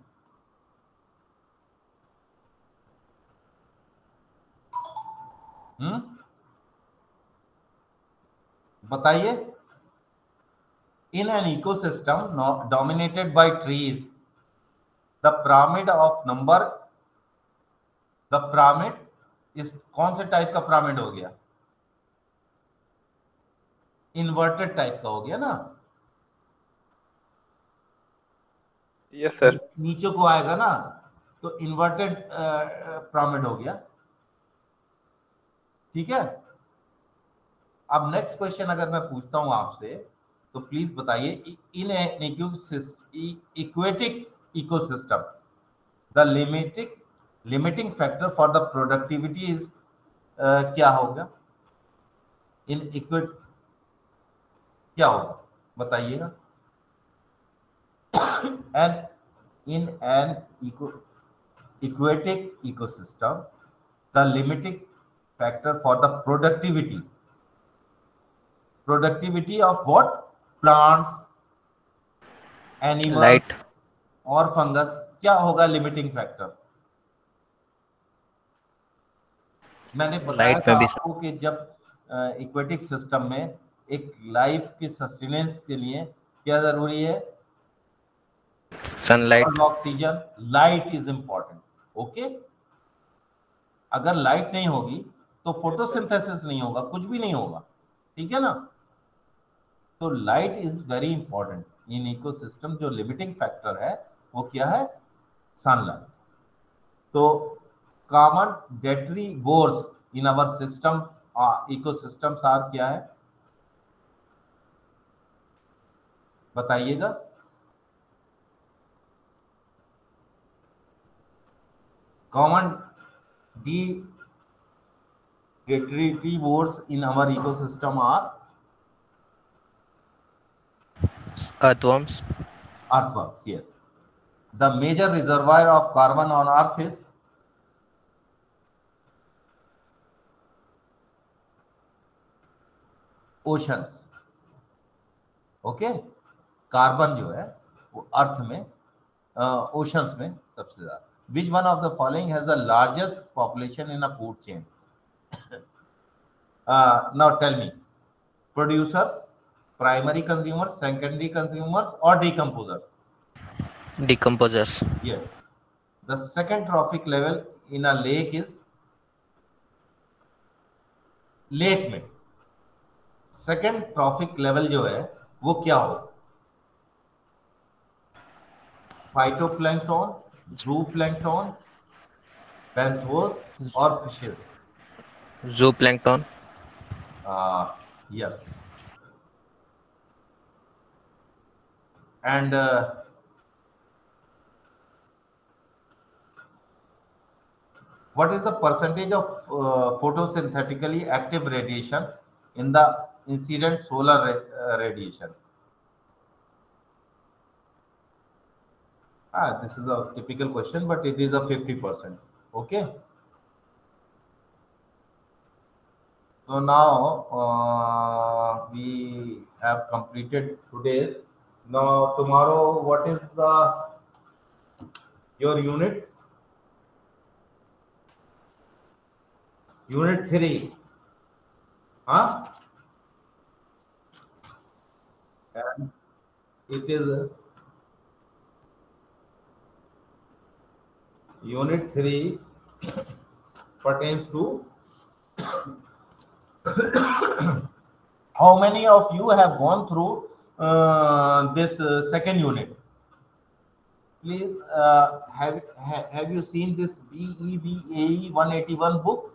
बताइए. In an ecosystem dominated by trees, the pyramid of number, the pyramid is कौन से टाइप का pyramid हो गया? इन्वर्टेड टाइप का हो गया ना? Yes sir. नीचे को आएगा ना तो इन्वर्टेड pyramid हो गया. ठीक है. अब नेक्स्ट क्वेश्चन अगर मैं पूछता हूं आपसे तो प्लीज बताइए. In aquatic ecosystem the limiting factor for the productivity is क्या होगा? इन इक्वेट क्या होगा बताइएगा? And in an aquatic ecosystem the limiting factor for the productivity of what? Plants, animals, Light. और फंगस. क्या होगा लिमिटिंग फैक्टर? मैंने बताया था आपको कि जब इक्वेटिक सिस्टम में एक लाइफ के सस्टेनेंस के लिए क्या जरूरी है? Sunlight. Oxygen. Light is important. Okay. अगर लाइट नहीं होगी तो फोटोसिंथेसिस नहीं होगा, कुछ भी नहीं होगा. ठीक है ना? तो light is very important in ecosystem. जो लिमिटिंग फैक्टर है वो क्या है? सनलाइट. तो common detritivores in our system ecosystems are क्या है बताइएगा? Common detritivores in our ecosystem are Earthworms. Earthworms, yes. The major reservoir of carbon on Earth is oceans. Okay? Carbon जो है वो अर्थ में ओशंस में सबसे ज्यादा. Which one of the following has the largest population in a food chain? Now tell me, producers, primary consumers, secondary consumers, or decomposers? Decomposers. Yes. The second trophic level in a lake is lake में second trophic level जो है वो क्या हो? Phytoplankton, zooplankton, benthos, or fishes? Zooplankton. Yes. And what is the percentage of photosynthetically active radiation in the incident solar radiation? This is a typical question, but it is a 50%. Okay. So now we have completed today's. Now tomorrow, what is your unit? Unit 3. Huh? And it is Unit 3 pertains to how many of you have gone through this second unit? Please, have you seen this BEVAE 181 book?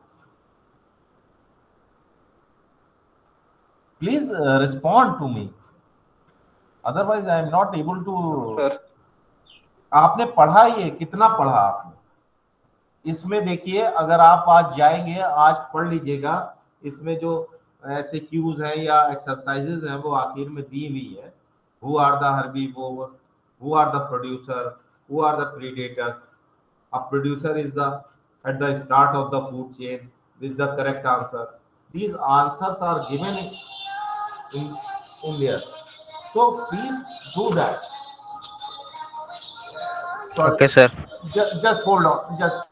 Please respond to me. Otherwise, I am not able to. Sir. आपने पढ़ा ये कितना पढ़ा आपने इसमें देखिए, अगर आप आज जाएंगे, आज पढ़ लीजिएगा, इसमें जो ऐसे क्यूज हैं या एक्सरसाइजेज हैं वो आखिर में दी हुई है। Who are the herbivore, who are the producer, who are the predators. A producer is at the start of the food chain with the correct answer. These answers are given in there. So please do that. Sorry. Okay, sir. Just hold on. Just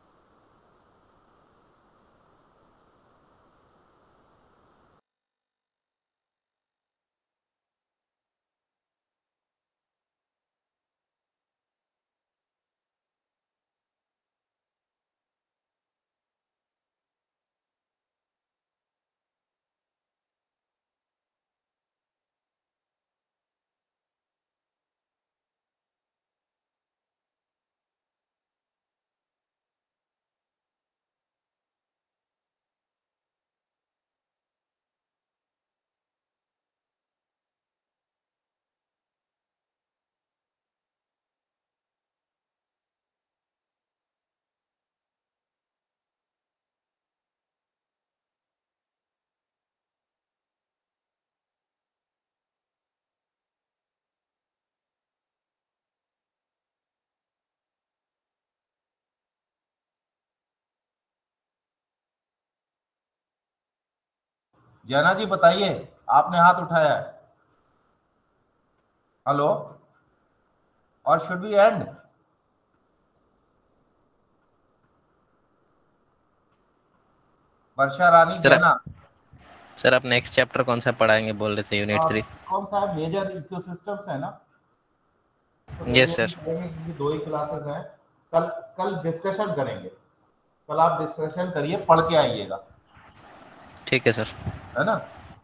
जैना जी बताइए, आपने हाथ उठाया है। हेलो, और शुड वी एंड? वर्षा रानी जैना सर आप नेक्स्ट चैप्टर कौन सा पढ़ाएंगे बोल रहे थे? यूनिट 3 कौन सा है? मेजर इकोसिस्टम्स है ना? Yes sir. दो ही क्लासेस हैं। कल डिस्कशन करेंगे। कल आप डिस्कशन करिए, पढ़ के आइएगा। ठीक है सर। है ना?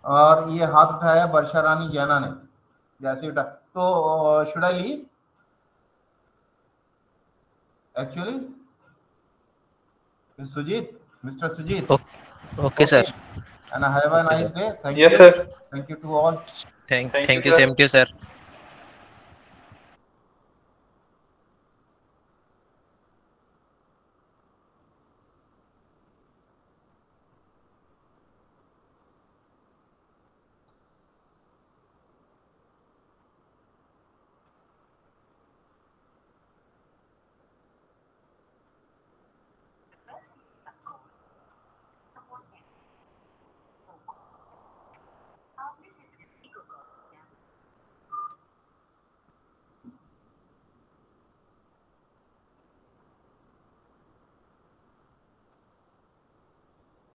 और ये हाथ उठाया वर्षा रानी जैना ने, जैसे उठा तो should I leave actually? Sujit, mister Sujit. Okay sir. And have a nice day. Thank Yes, you. sir. Thank you to all. Thank you, same to you, sir.